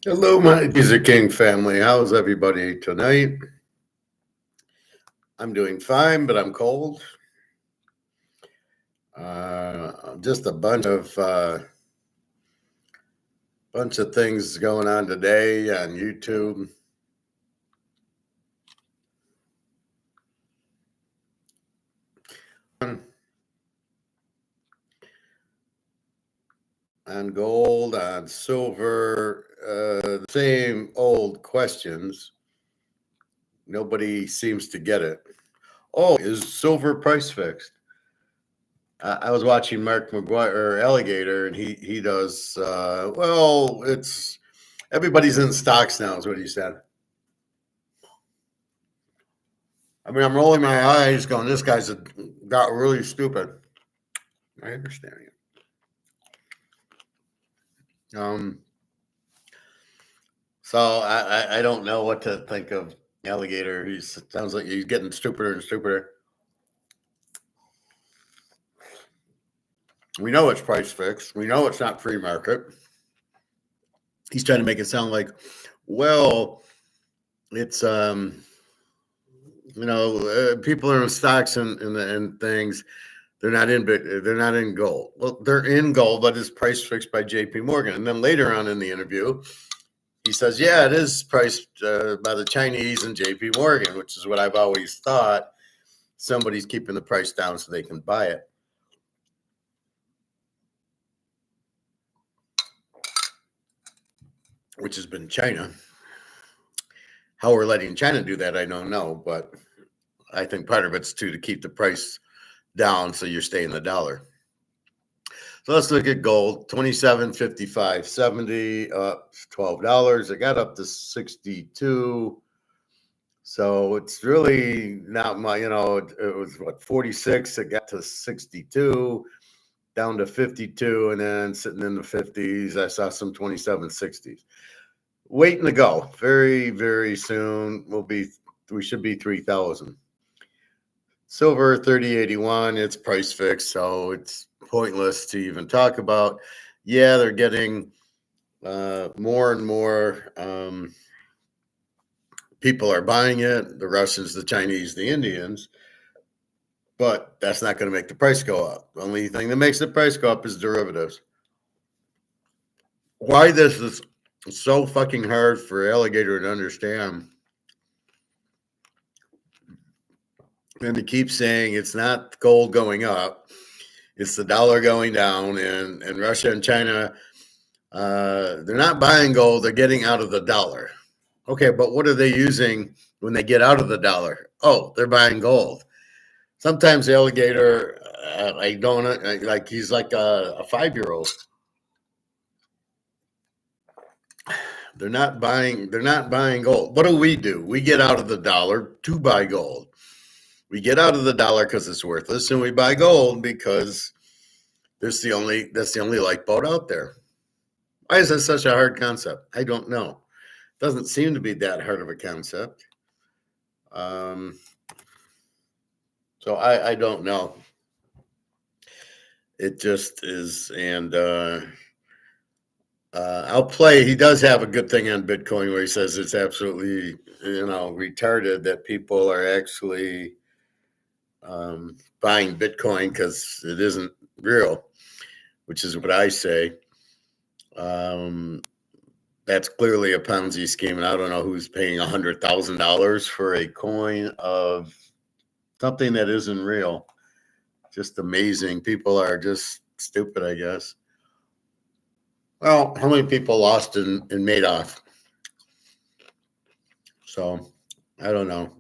Hello, my Teaserking family. How's everybody tonight? I'm doing fine, but I'm cold. Just a bunch of things going on today on YouTube. On gold, on silver, the same old questions. Nobody seems to get it. Oh, is silver price fixed? I was watching Mark McGuire or Alligator, and he does. Well, it's everybody's in stocks now, is what he said. I mean, I'm rolling my eyes, going, "This guy's got really stupid." I understand you. So I don't know what to think of Alligator. He sounds like he's getting stupider and stupider. We know it's price fixed. We know it's not free market. He's trying to make it sound like, well, it's people are in stocks and things. They're not in gold. Well, they're in gold, but it's price fixed by J.P. Morgan. And then later on in the interview, he says, "Yeah, it is priced by the Chinese and J.P. Morgan," which is what I've always thought. Somebody's keeping the price down so they can buy it. Which has been China. How we're letting China do that, I don't know, but I think part of it's to keep the price down so you're staying the dollar. So let's look at gold, 27.55.70, up $12. It got up to 62. So it's really not my, it was what, 46, it got to 62, down to 52, and then sitting in the 50s. I saw some 27.60s. Waiting to go. Very, very soon we should be 3,000. Silver 30.81, it's price fixed, so it's pointless to even talk about. Yeah, they're getting more and more people are buying it, the Russians, the Chinese, the Indians, but that's not going to make the price go up. The only thing that makes the price go up is derivatives. Why this is so fucking hard for Alligator to understand, and to keep saying it's not gold going up, it's the dollar going down, and Russia and China, they're not buying gold, they're getting out of the dollar. Okay, but what are they using when they get out of the dollar? Oh, they're buying gold. Sometimes the Alligator, like he's like a 5-year-old. They're not buying gold. What do? We get out of the dollar to buy gold. We get out of the dollar because it's worthless, and we buy gold because that's the only lifeboat out there. Why is that such a hard concept? I don't know. It doesn't seem to be that hard of a concept. So I don't know. It just is, and I'll play. He does have a good thing on Bitcoin where he says it's absolutely retarded that people are actually buying Bitcoin because it isn't real, which is what I say. That's clearly a Ponzi scheme, and I don't know who's paying $100,000 for a coin of something that isn't real. Just amazing. People are just stupid, I guess. Well, how many people lost in Madoff? So I don't know.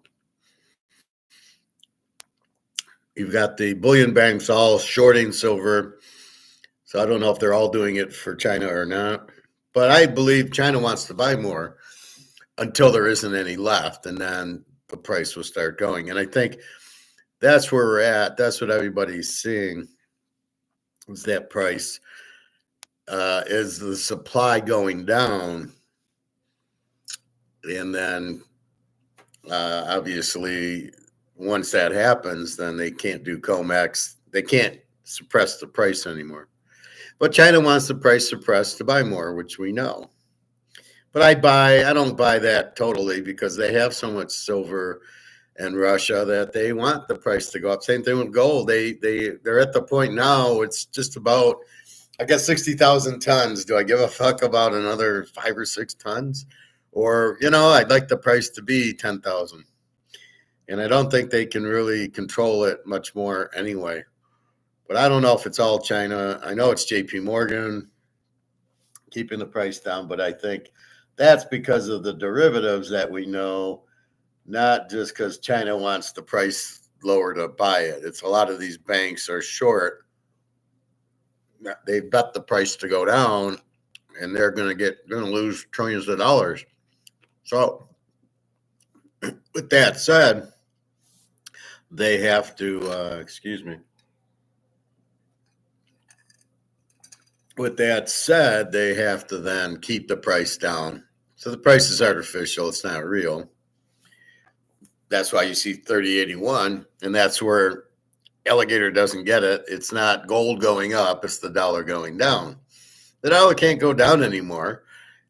You've got the bullion banks all shorting silver. So I don't know if they're all doing it for China or not. But I believe China wants to buy more until there isn't any left. And then the price will start going. And I think that's where we're at. That's what everybody's seeing, is that price. Is the supply going down? And then obviously once that happens, then they can't do Comex. They can't suppress the price anymore. But China wants the price suppressed to buy more, which we know. But I don't buy that totally because they have so much silver and Russia that they want the price to go up. Same thing with gold. They're at the point now. It's just about I got 60,000 tons. Do I give a fuck about another 5 or 6 tons? Or I'd like the price to be 10,000. And I don't think they can really control it much more anyway. But I don't know if it's all China. I know it's J.P. Morgan keeping the price down, but I think that's because of the derivatives that we know, not just because China wants the price lower to buy it. It's a lot of these banks are short. They bet the price to go down, and they're going to lose trillions of dollars. So, with that said, they have to excuse me. With that said, they have to then keep the price down. So the price is artificial; it's not real. That's why you see 3081, and that's where alligator doesn't get it. It's not gold going up; it's the dollar going down. The dollar can't go down anymore.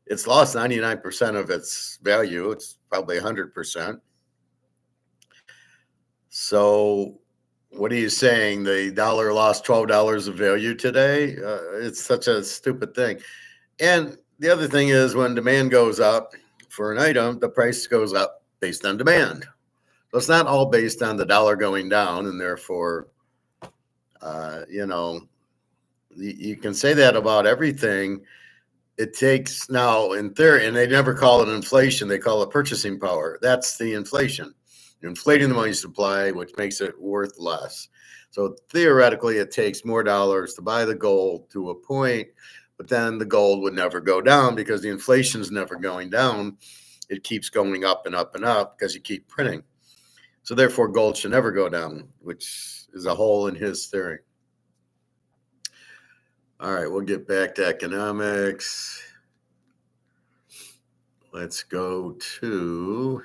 It's lost 99% of its value. It's probably 100%. So, what are you saying? The dollar lost $12 of value today? It's such a stupid thing. And the other thing is when demand goes up for an item, the price goes up based on demand. So it's not all based on the dollar going down, and therefore, you can say that about everything. It takes now in theory, and they never call it inflation, they call it purchasing power. That's the inflation. You're inflating the money supply, which makes it worth less. So theoretically, it takes more dollars to buy the gold to a point, but then the gold would never go down because the inflation is never going down. It keeps going up and up and up because you keep printing. So therefore, gold should never go down, which is a hole in his theory. All right, we'll get back to economics. Let's go to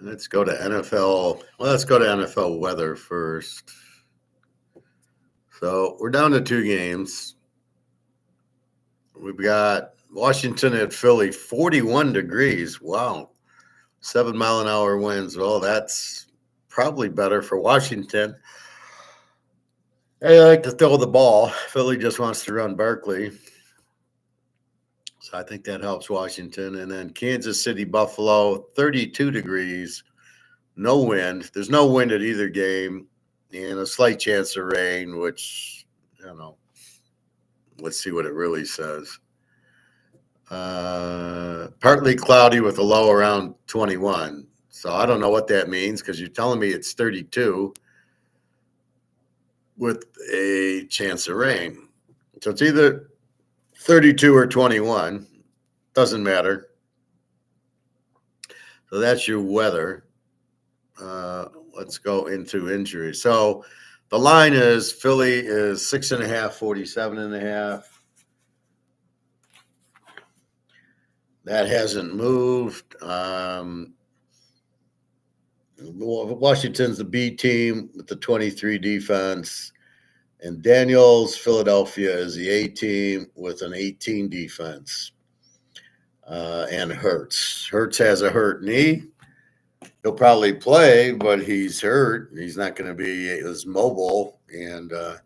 let's go to NFL. Well, let's go to NFL weather first. So we're down to 2 games. We've got Washington at Philly, 41 degrees. Wow. 7-mile-an-hour winds. Well, that's probably better for Washington. They like to throw the ball. Philly just wants to run Barkley. So I think that helps Washington. And then Kansas City, Buffalo, 32 degrees. No wind. There's no wind at either game. And a slight chance of rain, which, let's see what it really says. Partly cloudy with a low around 21. So I don't know what that means because you're telling me it's 32 with a chance of rain. So it's either 32 or 21. Doesn't matter. So that's your weather. Let's go into injuries. So the line is Philly is 6.5, 47.5. That hasn't moved. Washington's the B team with the 23 defense. And Daniels, Philadelphia is the A team with an 18 defense. And Hurts. Hurts has a hurt knee. He'll probably play, but he's hurt. He's not going to be as mobile. And the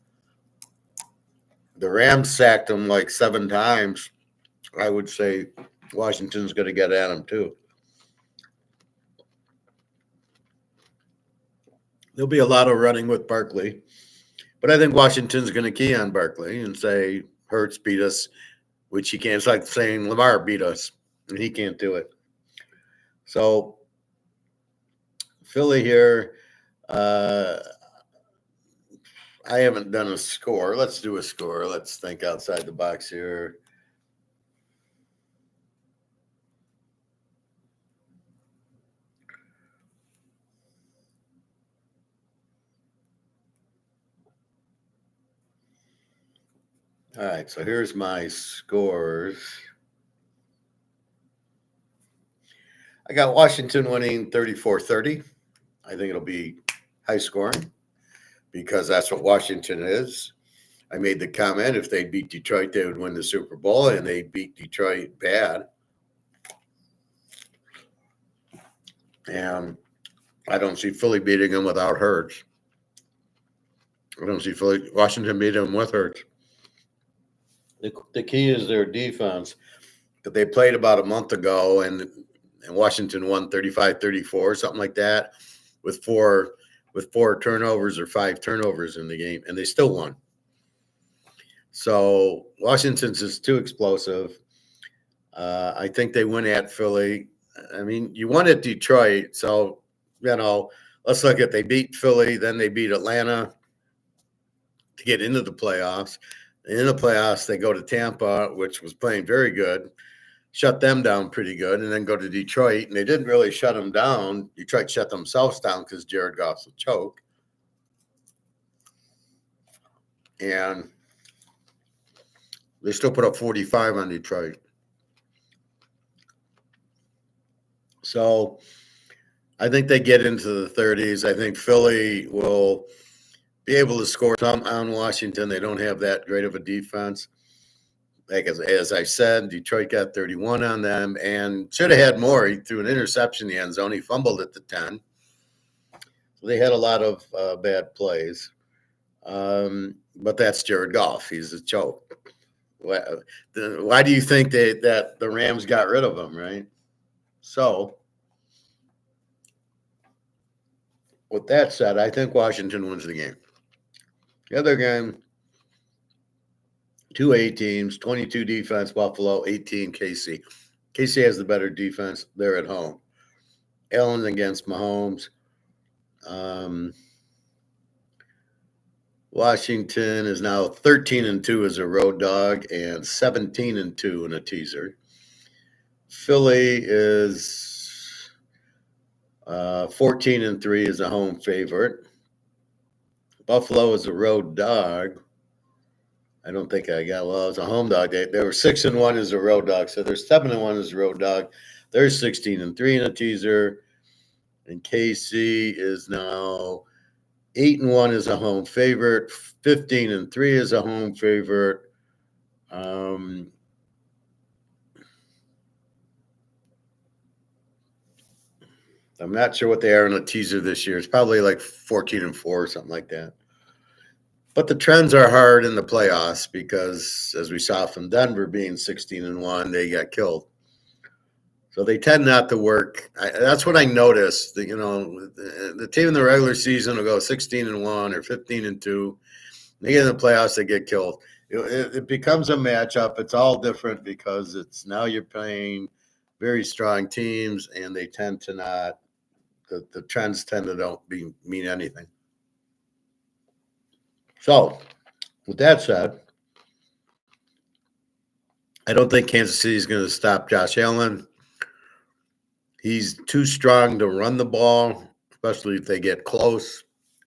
Rams sacked him like 7 times. I would say Washington's going to get at him too. There'll be a lot of running with Barkley. But I think Washington's going to key on Barkley and say Hurts beat us, which he can't. It's like saying Lamar beat us, and he can't do it. So Philly here, I haven't done a score. Let's do a score. Let's think outside the box here. All right, so here's my scores. I got Washington winning 34-30. I think it'll be high scoring, because that's what Washington is. I made the comment if they beat Detroit, they would win the Super Bowl, and they beat Detroit bad. And I don't see Philly beating them without Hurts. I don't see Washington beating them with Hurts. The key is their defense. But they played about a month ago, and Washington won 35-34, something like that, with four turnovers or 5 turnovers in the game, and they still won. So Washington's is too explosive. I think they win at Philly. I mean, you won at Detroit, so let's look at they beat Philly, then they beat Atlanta to get into the playoffs. In the playoffs, they go to Tampa, which was playing very good, shut them down pretty good, and then go to Detroit, and they didn't really shut them down. Detroit shut themselves down because Jared Goff's a choke. And they still put up 45 on Detroit. So I think they get into the 30s. I think Philly will be able to score some on Washington. They don't have that great of a defense. Like as I said, Detroit got 31 on them and should have had more. He threw an interception in the end zone. He fumbled at the 10. So they had a lot of bad plays. But that's Jared Goff. He's a choke. Why do you think that the Rams got rid of him, right? So, with that said, I think Washington wins the game. The other game, 2 A teams, 22 defense, Buffalo, 18 KC. KC has the better defense. They're at home. Allen against Mahomes. Washington is now 13-2 as a road dog and 17-2 in a teaser. Philly is 14-3 as a home favorite. Buffalo is a road dog. I don't think it's a home dog. They were 6-1 as a road dog, so they're 7-1 as a road dog. They're 16-3 in a teaser, and KC is now 8-1 as a home favorite, 15-3 as a home favorite. I'm not sure what they are in a teaser this year. It's probably like 14-4 or something like that. But the trends are hard in the playoffs because, as we saw from Denver being 16-1, they got killed. So they tend not to work. That's what I noticed. The team in the regular season will go 16-1 or 15-2. They get in the playoffs, they get killed. It becomes a matchup. It's all different because it's now you're playing very strong teams, and they tend to not. The trends tend to don't mean anything. So, with that said, I don't think Kansas City is going to stop Josh Allen. He's too strong to run the ball, especially if they get close,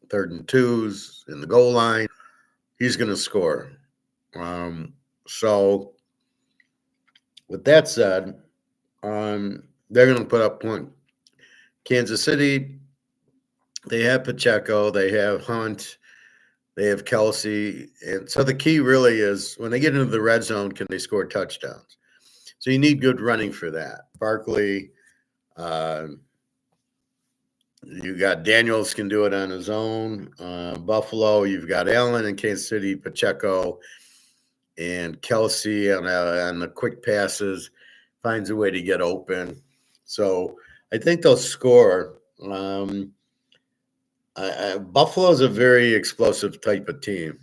3rd and 2s in the goal line. He's going to score. So, with that said, they're going to put up points. Kansas City, they have Pacheco, they have Hunt, they have Kelsey. And so the key really is when they get into the red zone, can they score touchdowns? So you need good running for that. Barkley, you got Daniels can do it on his own. Buffalo, you've got Allen and Kansas City, Pacheco, and Kelsey on the quick passes, finds a way to get open. So I think they'll score. Buffalo's a very explosive type of team.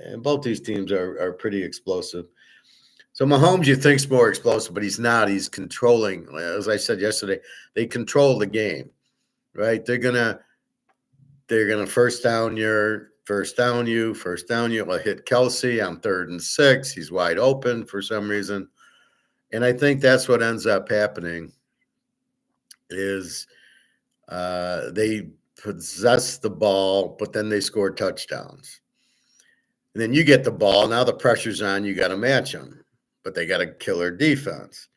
And both these teams are pretty explosive. So Mahomes, you think's more explosive, but he's not. He's controlling. As I said yesterday, they control the game, right? They're gonna first down you. I'll hit Kelsey on 3rd and 6. He's wide open for some reason, and I think that's what ends up happening. Is they possess the ball, but then they score touchdowns. And then you get the ball. Now the pressure's on. You got to match them, but they got a killer defense.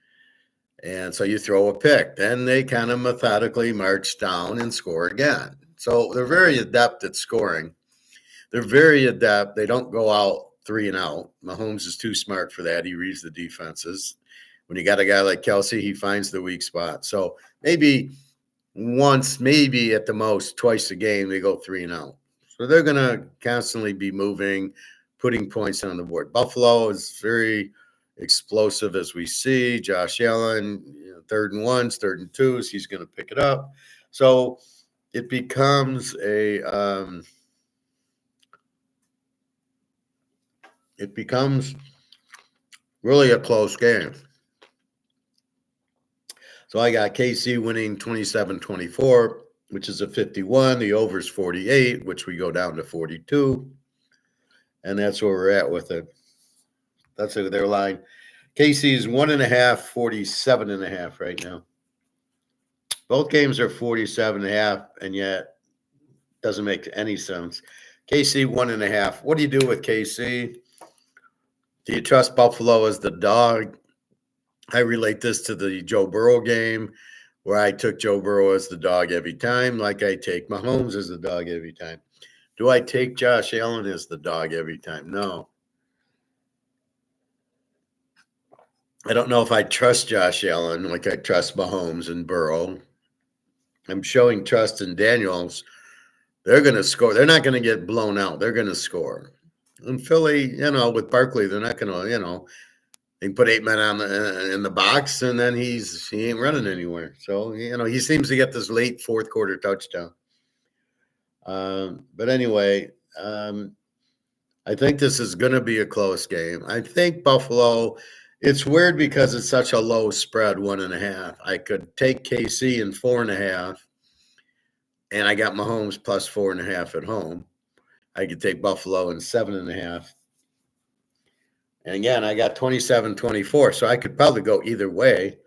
And so you throw a pick. Then they kind of methodically march down and score again. So they're very adept at scoring. They're very adept. They don't go out 3-and-out. Mahomes is too smart for that. He reads the defenses. When you got a guy like Kelsey, he finds the weak spot. So maybe once, maybe at the most twice a game, they go 3-and-out. So they're going to constantly be moving, putting points on the board. Buffalo is very explosive, as we see. Josh Allen, 3rd-and-1s, 3rd-and-2s, he's going to pick it up. So it becomes really a close game. So I got KC winning 27-24, which is a 51. The over's 48, which we go down to 42. And that's where we're at with it. That's their line. KC is 1.5, 47.5 right now. Both games are 47.5, and yet doesn't make any sense. KC 1.5. What do you do with KC? Do you trust Buffalo as the dog? I relate this to the Joe Burrow game where I took Joe Burrow as the dog every time, like I take Mahomes as the dog every time. Do I take Josh Allen as the dog every time? No. I don't know if I trust Josh Allen like I trust Mahomes and Burrow. I'm showing trust in Daniels. They're going to score. They're not going to get blown out. They're going to score. And Philly, with Barkley, they're not going to, they can put 8 men in the box, and then he ain't running anywhere. So, he seems to get this late fourth quarter touchdown. But anyway, I think this is going to be a close game. I think Buffalo, it's weird because it's such a low spread, 1.5. I could take KC in 4.5, and I got Mahomes plus 4.5 at home. I could take Buffalo in 7.5. And again, I got 27-24, so I could probably go either way.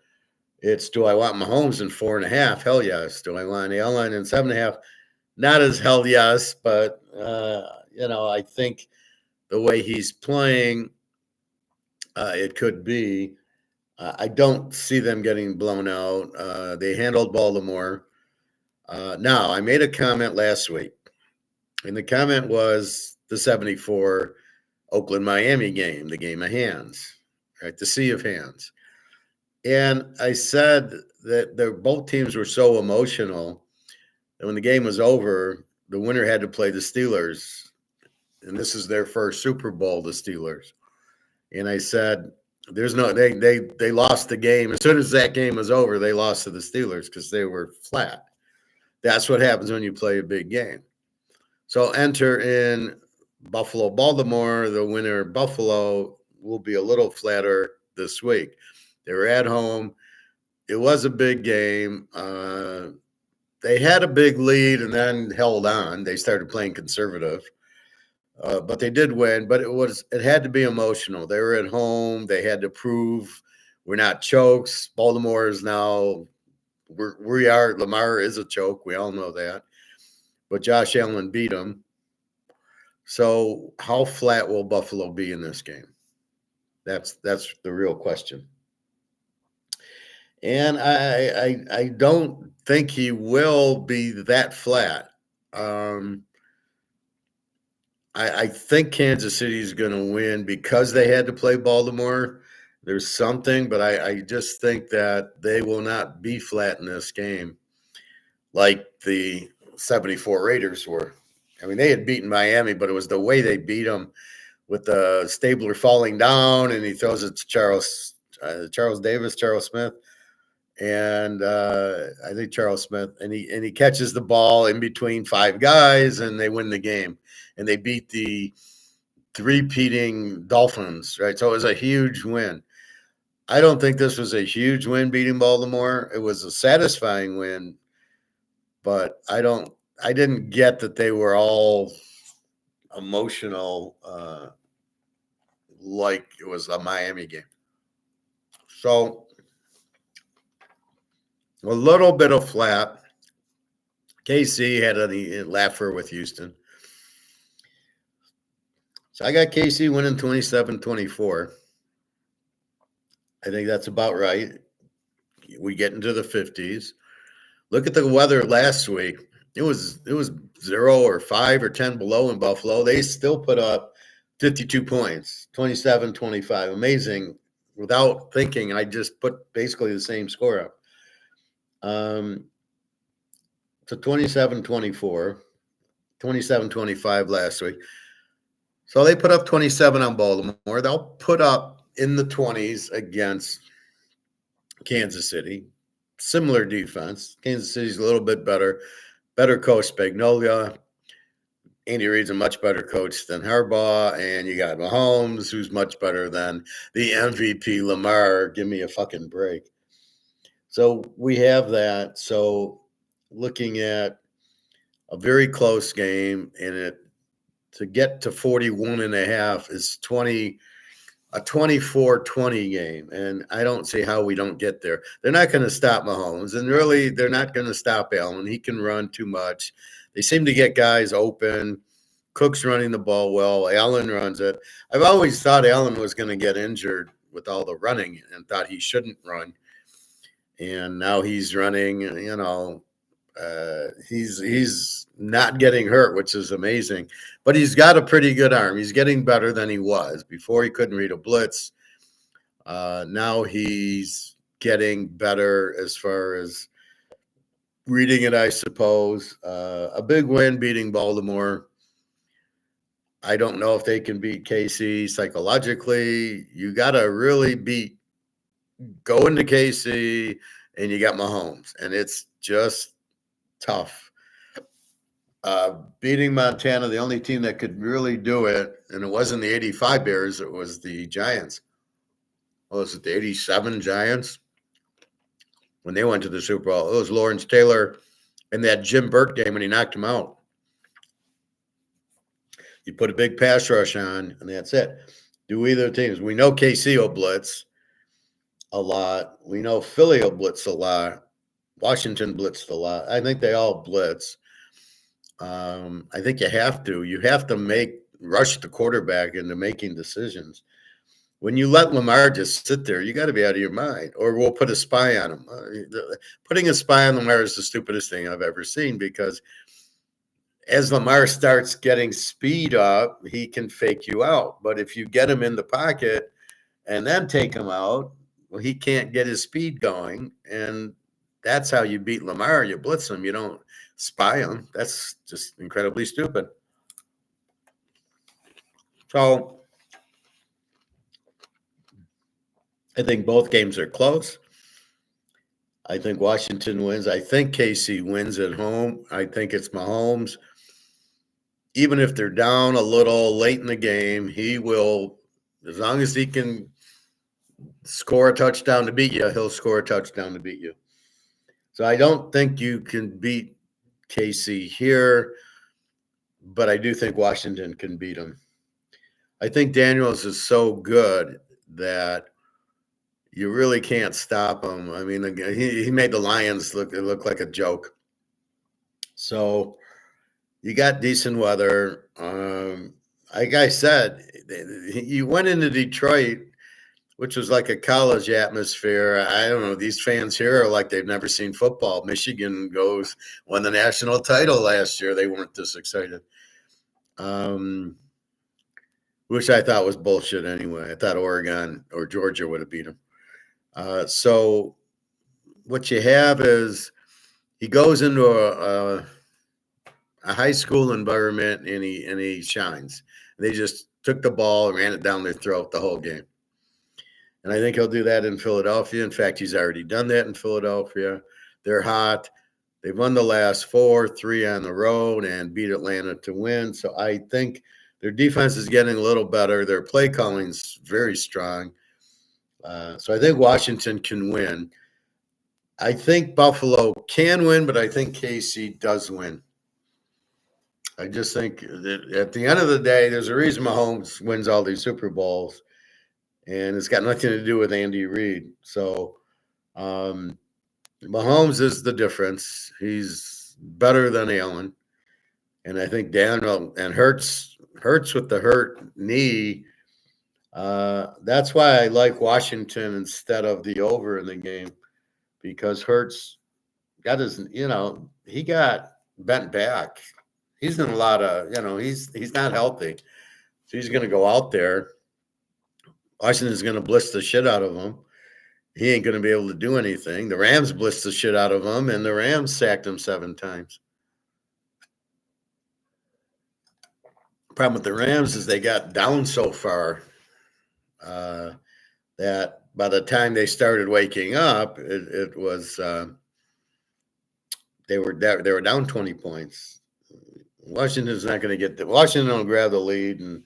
It's, do I want Mahomes in 4.5? Hell yes. Do I want Allen in 7.5? Not as hell yes, but, I think the way he's playing, it could be. I don't see them getting blown out. They handled Baltimore. Now, I made a comment last week, and the comment was the 74 Oakland-Miami game, the game of hands, right? The sea of hands. And I said that both teams were so emotional that when the game was over, the winner had to play the Steelers. And this is their first Super Bowl, the Steelers. And I said, they lost the game. As soon as that game was over, they lost to the Steelers because they were flat. That's what happens when you play a big game. So enter in Buffalo, Baltimore. The winner, Buffalo, will be a little flatter this week. They were at home. It was a big game. They had a big lead and then held on. They started playing conservative, but they did win. But it had to be emotional. They were at home. They had to prove we're not chokes. Baltimore is now we are. Lamar is a choke. We all know that. But Josh Allen beat him. So how flat will Buffalo be in this game? That's the real question. And I don't think he will be that flat. I think Kansas City is going to win because they had to play Baltimore. There's something, but I just think that they will not be flat in this game like the 74 Raiders were. I mean, they had beaten Miami, but it was the way they beat them with the Stabler falling down, and he throws it to Charles Smith, and I think Charles Smith, and he catches the ball in between 5 guys, and they win the game, and they beat the three-peating Dolphins, right? So it was a huge win. I don't think this was a huge win beating Baltimore. It was a satisfying win, but I didn't get that they were all emotional like it was a Miami game. So a little bit of flat. KC had a laugher with Houston. So I got KC winning 27-24. I think that's about right. We get into the 50s. Look at the weather last week. it was 0 or 5 or 10 below in Buffalo. They still put up 52 points, 27-25. Amazing. Without thinking, I just put basically the same score up. To 27-24, 27-25 last week. So they put up 27 on Baltimore. They'll put up in the 20s against Kansas City. Similar defense. Kansas City's a little bit better. Better coach, Spagnolia. Andy Reid's a much better coach than Harbaugh. And you got Mahomes, who's much better than the MVP Lamar. Give me a fucking break. So we have that. So looking at a very close game, and it to get to 41.5 is a 24-20 game. And I don't see how we don't get there. They're not going to stop Mahomes, and really they're not going to stop Allen. He can run too much. They seem to get guys open. Cook's running the ball well. Allen runs it. I've always thought Allen was going to get injured with all the running and thought he shouldn't run. And now he's running, he's not getting hurt, which is amazing. But he's got a pretty good arm. He's getting better than he was. Before he couldn't read a blitz. Now he's getting better as far as reading it, I suppose. A big win beating Baltimore. I don't know if they can beat KC psychologically. You got to really go into KC, and you got Mahomes, and it's just tough. Beating Montana, the only team that could really do it, and it wasn't the 85 Bears, it was the Giants. What was it, the 87 Giants? When they went to the Super Bowl, it was Lawrence Taylor in that Jim Burt game when he knocked him out. You put a big pass rush on, and that's it. Do either teams. We know KC will blitz a lot. We know Philly will blitz a lot. Washington blitzed a lot. I think they all blitz. I think you have to. You have to rush the quarterback into making decisions. When you let Lamar just sit there, you got to be out of your mind. Or we'll put a spy on him. Putting a spy on Lamar is the stupidest thing I've ever seen, because as Lamar starts getting speed up, he can fake you out. But if you get him in the pocket and then take him out, well, he can't get his speed going. And that's how you beat Lamar. You blitz him. You don't spy him. That's just incredibly stupid. So I think both games are close. I think Washington wins. I think KC wins at home. I think it's Mahomes. Even if they're down a little late in the game, he will, as long as he can score a touchdown to beat you, he'll score a touchdown to beat you. So I don't think you can beat KC here, but I do think Washington can beat him. I think Daniels is so good that you really can't stop him. I mean, he made the Lions look like a joke. So you got decent weather. Like I said, you went into Detroit, which was like a college atmosphere. I don't know. These fans here are like they've never seen football. Michigan won the national title last year. They weren't this excited, which I thought was bullshit anyway. I thought Oregon or Georgia would have beat them. So what you have is he goes into a high school environment, and he shines. They just took the ball and ran it down their throat the whole game. And I think he'll do that in Philadelphia. In fact, he's already done that in Philadelphia. They're hot. They've won the last 3 on the road, and beat Atlanta to win. So I think their defense is getting a little better. Their play calling's very strong. So I think Washington can win. I think Buffalo can win, but I think KC does win. I just think that at the end of the day, there's a reason Mahomes wins all these Super Bowls, and it's got nothing to do with Andy Reid. So Mahomes is the difference. He's better than Allen. And I think Daniel and Hurts with the hurt knee. That's why I like Washington instead of the over in the game, because Hurts got he got bent back. He's in a lot of, he's not healthy. So he's going to go out there. Washington's going to blitz the shit out of him. He ain't going to be able to do anything. The Rams blitzed the shit out of him, and the Rams sacked him 7 times. Problem with the Rams is they got down so far that by the time they started waking up, it was they were down 20 points. Washington's not going to get Washington will grab the lead, and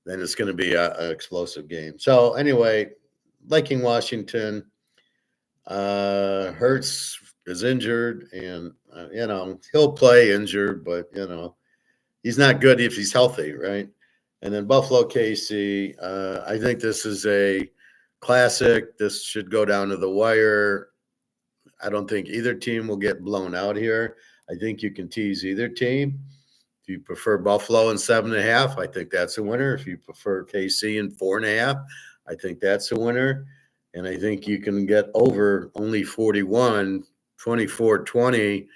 then it's going to be an explosive game. So anyway, liking Washington. Hurts is injured, and he'll play injured, but he's not good if he's healthy, right? And then Buffalo KC. I think this is a classic. This should go down to the wire. I don't think either team will get blown out here. I think you can tease either team. If you prefer Buffalo in 7.5, I think that's a winner. If you prefer KC in 4.5, I think that's a winner. And I think you can get over only 41, 24-20.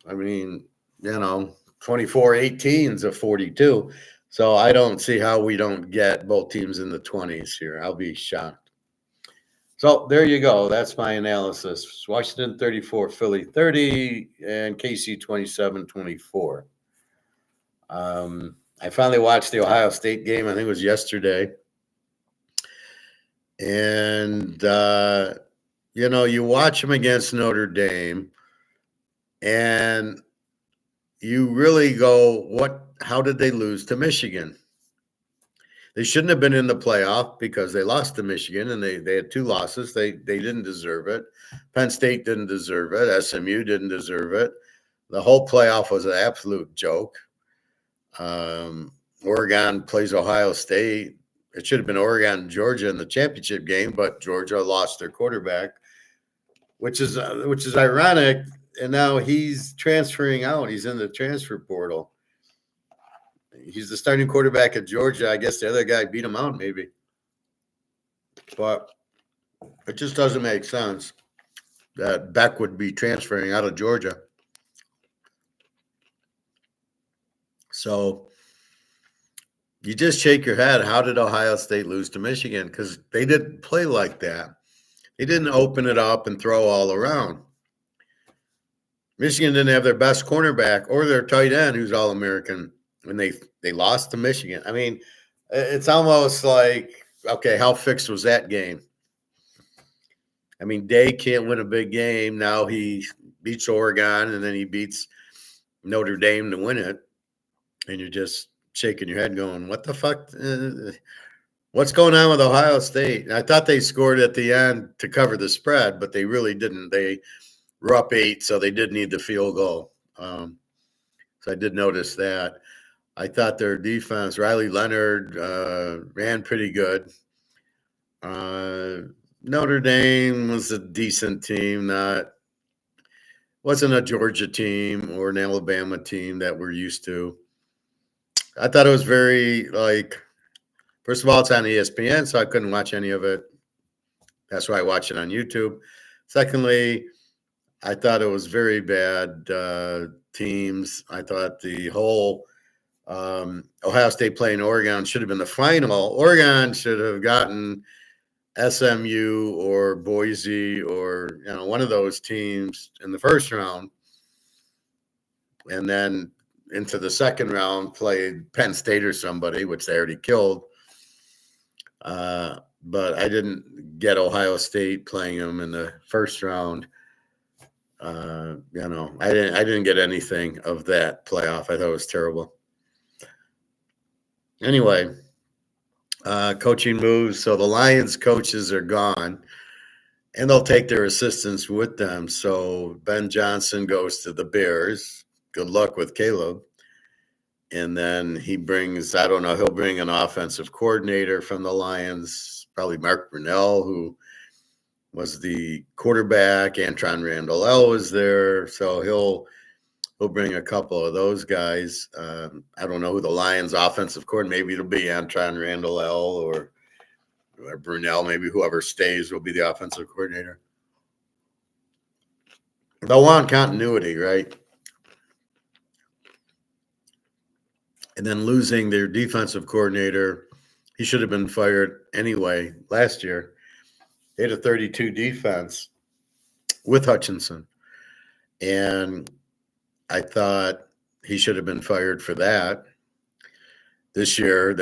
I mean, 24-18 is a 42. So I don't see how we don't get both teams in the 20s here. I'll be shocked. So there you go. That's my analysis. Washington 34, Philly 30, and KC 27-24. I finally watched the Ohio State game. I think it was yesterday. And, you watch them against Notre Dame, and you really go, how did they lose to Michigan? They shouldn't have been in the playoff because they lost to Michigan, and they had 2 losses. They didn't deserve it. Penn State didn't deserve it. SMU didn't deserve it. The whole playoff was an absolute joke. Oregon plays Ohio State. It should have been Oregon and Georgia in the championship game, but Georgia lost their quarterback, which is ironic. And now he's transferring out. He's in the transfer portal. He's the starting quarterback at Georgia. I guess the other guy beat him out, maybe. But it just doesn't make sense that Beck would be transferring out of Georgia. So you just shake your head. How did Ohio State lose to Michigan? Because they didn't play like that. They didn't open it up and throw all around. Michigan didn't have their best cornerback or their tight end, who's All-American, and they lost to Michigan. I mean, it's almost like, okay, how fixed was that game? I mean, Day can't win a big game. Now he beats Oregon, and then he beats Notre Dame to win it. And you're just shaking your head going, what the fuck? What's going on with Ohio State? I thought they scored at the end to cover the spread, but they really didn't. They were up 8, so they did need the field goal. So I did notice that. I thought their defense, Riley Leonard, ran pretty good. Notre Dame was a decent team, wasn't a Georgia team or an Alabama team that we're used to. I thought it was very, first of all, it's on ESPN, so I couldn't watch any of it. That's why I watch it on YouTube. Secondly, I thought it was very bad teams. I thought the whole Ohio State playing Oregon should have been the final. Oregon should have gotten SMU or Boise or one of those teams in the first round, and then into the second round played Penn State or somebody, which they already killed. But I didn't get Ohio State playing them in the first round. I didn't get anything of that playoff. I thought it was terrible. Anyway, coaching moves. So the Lions coaches are gone, and they'll take their assistants with them. So Ben Johnson goes to the Bears. Good luck with Caleb. And then he brings, he'll bring an offensive coordinator from the Lions, probably Mark Brunell, who was the quarterback. Antron Randall L was there. So he'll bring a couple of those guys. I don't know who the Lions offensive coordinator, maybe it'll be Antron Randall L or Brunell, maybe whoever stays will be the offensive coordinator. They'll want continuity, right? and then losing their defensive coordinator. He should have been fired anyway last year. They had a 32 defense with Hutchinson. And I thought he should have been fired for that. This year, you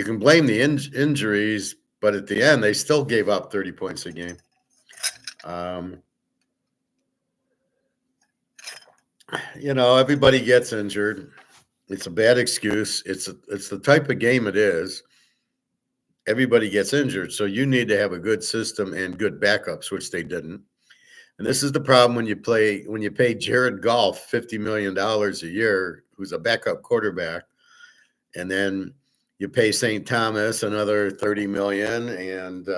can blame the injuries, but at the end, they still gave up 30 points a game. Everybody gets injured. It's a bad excuse. It's the type of game it is. Everybody gets injured, so you need to have a good system and good backups, which they didn't. And this is the problem when you pay Jared Goff $50 million a year, who's a backup quarterback, and then you pay St. Thomas another $30 million, and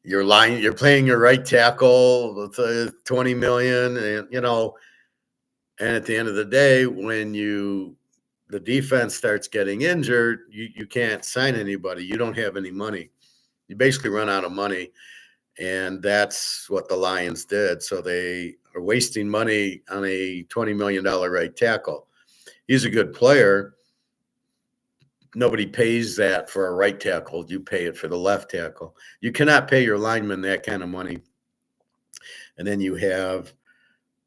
you're playing your right tackle with $20 million, and at the end of the day, when the defense starts getting injured, you can't sign anybody. You don't have any money. You basically run out of money. And that's what the Lions did. So they are wasting money on a $20 million right tackle. He's a good player. Nobody pays that for a right tackle. You pay it for the left tackle. You cannot pay your lineman that kind of money. And then you have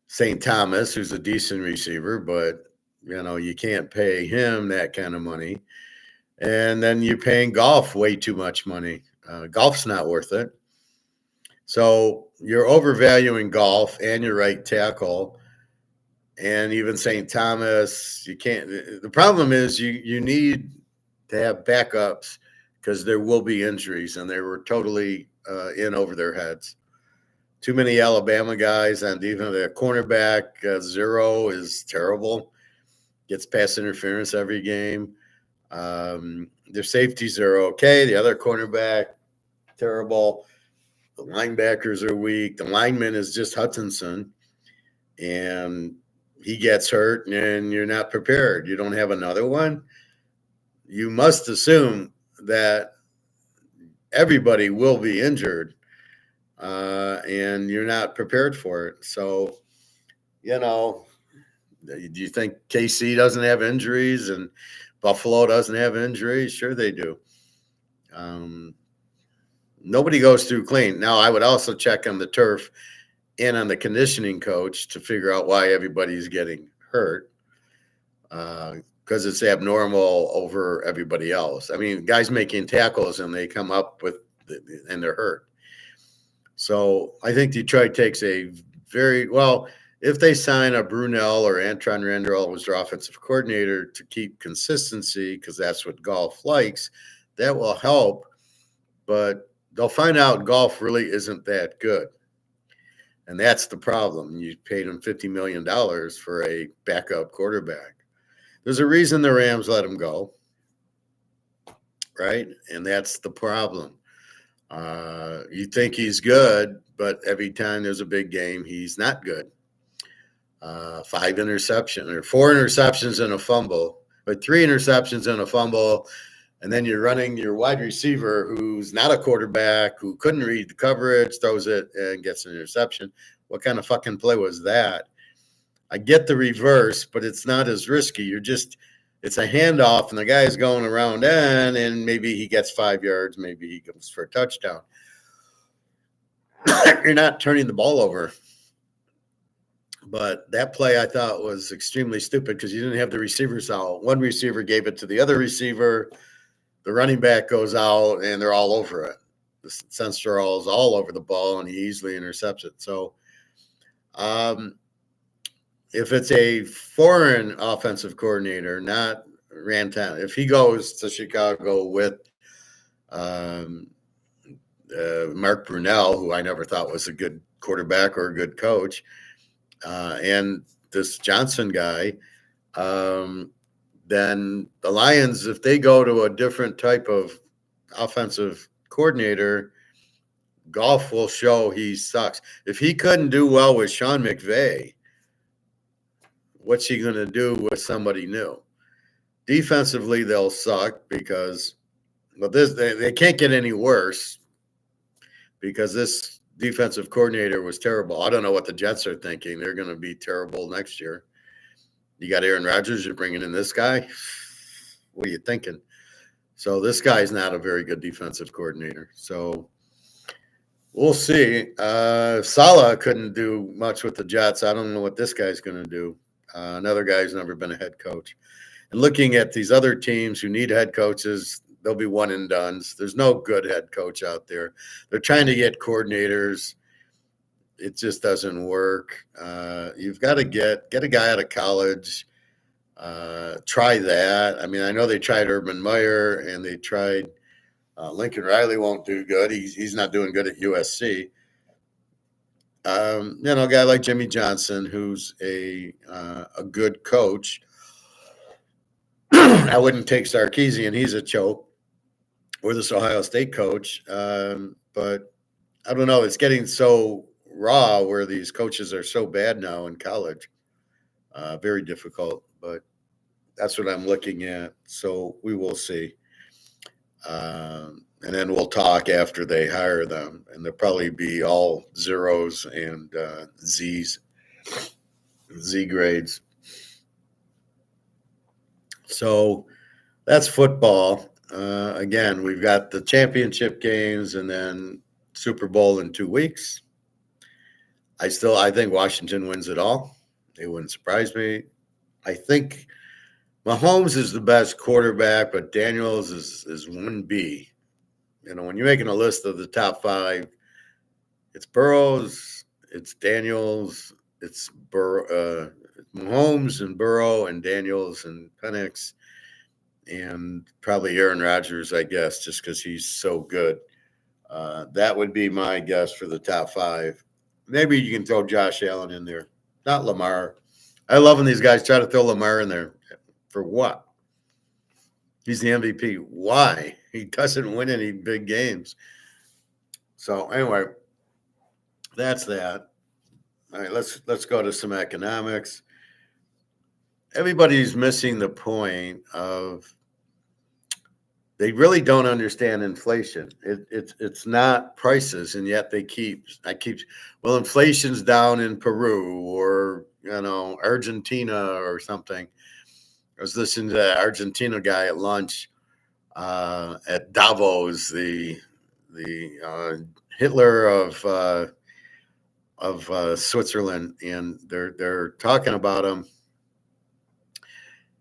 St. Thomas, who's a decent receiver, but you can't pay him that kind of money. And then you're paying Goff way too much money. Goff's not worth it. So you're overvaluing Goff and your right tackle, and even St. Thomas. You can't. The problem is you need to have backups because there will be injuries, and they were totally in over their heads. Too many Alabama guys on defense. The cornerback zero is terrible. Gets pass interference every game. Their safeties are okay. The other cornerback, terrible. The linebackers are weak. The lineman is just Hutchinson, and he gets hurt, and you're not prepared. You don't have another one. You must assume that everybody will be injured, and you're not prepared for it. So, do you think KC doesn't have injuries and Buffalo doesn't have injuries? Sure they do. Nobody goes through clean. Now, I would also check on the turf and on the conditioning coach to figure out why everybody's getting hurt, because it's abnormal over everybody else. I mean, guys making tackles and they come up and they're hurt. So I think Detroit takes if they sign a Brunell or Antron Randall as their offensive coordinator to keep consistency, because that's what Goff likes, that will help. But they'll find out Goff really isn't that good. And that's the problem. You paid him $50 million for a backup quarterback. There's a reason the Rams let him go, right? And that's the problem. You think he's good, but every time there's a big game, he's not good. 4 interceptions and a fumble, but 3 interceptions and a fumble. And then you're running your wide receiver who's not a quarterback, who couldn't read the coverage, throws it and gets an interception. What kind of fucking play was that? I get the reverse, but it's not as risky. It's a handoff, and the guy's going around and maybe he gets 5 yards, maybe he goes for a touchdown. You're not turning the ball over. But that play I thought was extremely stupid because you didn't have the receivers out. One receiver gave it to the other receiver. The running back goes out, and they're all over it. The Sensorall is all over the ball, and he easily intercepts it. So if it's a foreign offensive coordinator, not Rantan, if he goes to Chicago with Mark Brunell, who I never thought was a good quarterback or a good coach, and this Johnson guy, then the Lions, if they go to a different type of offensive coordinator, Goff will show he sucks. If he couldn't do well with Sean McVay, what's he going to do with somebody new? Defensively, they'll suck because they can't get any worse because this defensive coordinator was terrible. I don't know what the Jets are thinking. They're going to be terrible next year. You got Aaron Rodgers. You're bringing in this guy. What are you thinking? So this guy's not a very good defensive coordinator. So we'll see. Saleh couldn't do much with the Jets. I don't know what this guy's going to do. Another guy who's never been a head coach. And looking at these other teams who need head coaches, they'll be one and dones. There's no good head coach out there. They're trying to get coordinators. It just doesn't work. You've got to get a guy out of college. Try that. I mean, I know they tried Urban Meyer and they tried Lincoln Riley. Won't do good. He's not doing good at USC. A guy like Jimmy Johnson, who's a good coach. I wouldn't take Sarkisian. He's a choke. Or this Ohio State coach. But I don't know. It's getting so raw where these coaches are so bad now in college. Very difficult. But that's what I'm looking at. So we will see. And then we'll talk after they hire them. And they'll probably be all zeros and Z's, Z grades. So that's football. Again, we've got the championship games and then Super Bowl in 2 weeks. I think Washington wins it all. It wouldn't surprise me. I think Mahomes is the best quarterback, but Daniels is 1B. When you're making a list of the top 5, it's Burrows, it's Daniels, it's Mahomes and Burrow and Daniels and Penix. And probably Aaron Rodgers, I guess, just because he's so good. That would be my guess for the top 5. Maybe you can throw Josh Allen in there, not Lamar. I love when these guys try to throw Lamar in there. For what? He's the MVP. Why? He doesn't win any big games. So anyway, that's that. All right, let's go to some economics. Everybody's missing the point of they really don't understand inflation. It's not prices, and yet well, inflation's down in Peru or Argentina or something. I was listening to that Argentina guy at lunch at Davos, the Hitler of Switzerland, and they're talking about him.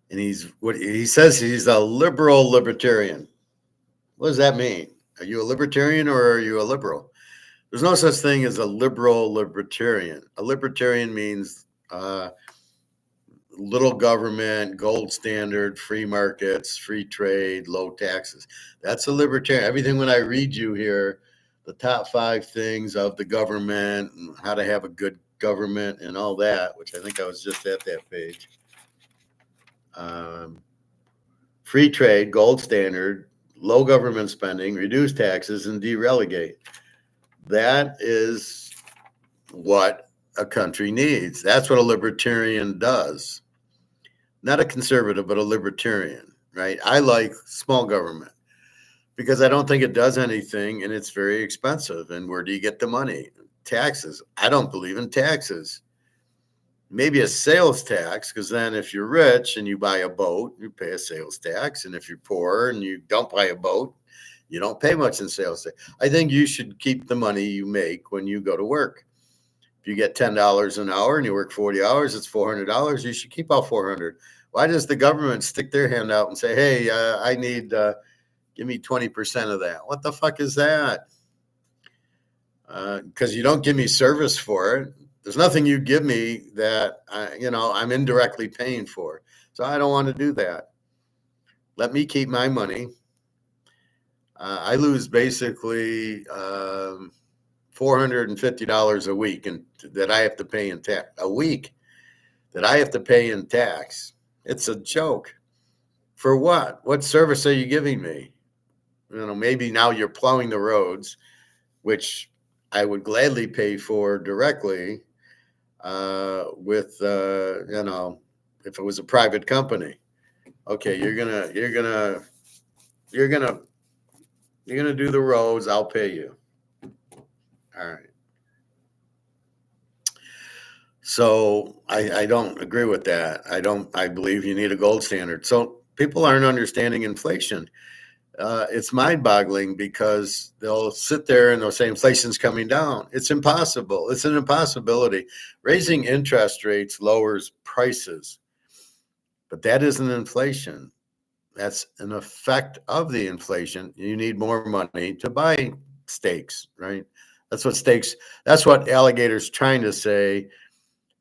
And he says he's a liberal libertarian. What does that mean? Are you a libertarian or are you a liberal? There's no such thing as a liberal libertarian. A libertarian means little government, gold standard, free markets, free trade, low taxes. That's a libertarian. Everything when I read you here, the top 5 things of the government and how to have a good government and all that, which I think I was just at that page. Free trade, gold standard, low government spending, reduce taxes, and derelegate. That is what a country needs. That's what a libertarian does. Not a conservative, but a libertarian, right? I like small government because I don't think it does anything and it's very expensive. And where do you get the money? Taxes. I don't believe in taxes. Maybe a sales tax, because then if you're rich and you buy a boat, you pay a sales tax. And if you're poor and you don't buy a boat, you don't pay much in sales tax. I think you should keep the money you make when you go to work. If you get $10 an hour and you work 40 hours, it's $400. You should keep all $400. Why does the government stick their hand out and say, hey, I need, give me 20% of that? What the fuck is that? Because you don't give me service for it. There's nothing you give me that, I'm indirectly paying for. So I don't want to do that. Let me keep my money. I lose basically $450 a week that I have to pay in tax. A week that I have to pay in tax. It's a joke. For what? What service are you giving me? Maybe now you're plowing the roads, which I would gladly pay for directly with if it was a private company. Okay, you're gonna do the roads, I'll pay you. All right. So I don't agree with that. I believe you need a gold standard. So people aren't understanding inflation. It's mind-boggling because they'll sit there and they'll say inflation's coming down. It's impossible. It's an impossibility. Raising interest rates lowers prices, but that isn't inflation. That's an effect of the inflation. You need more money to buy steaks, right? That's what steaks. That's what alligator's trying to say.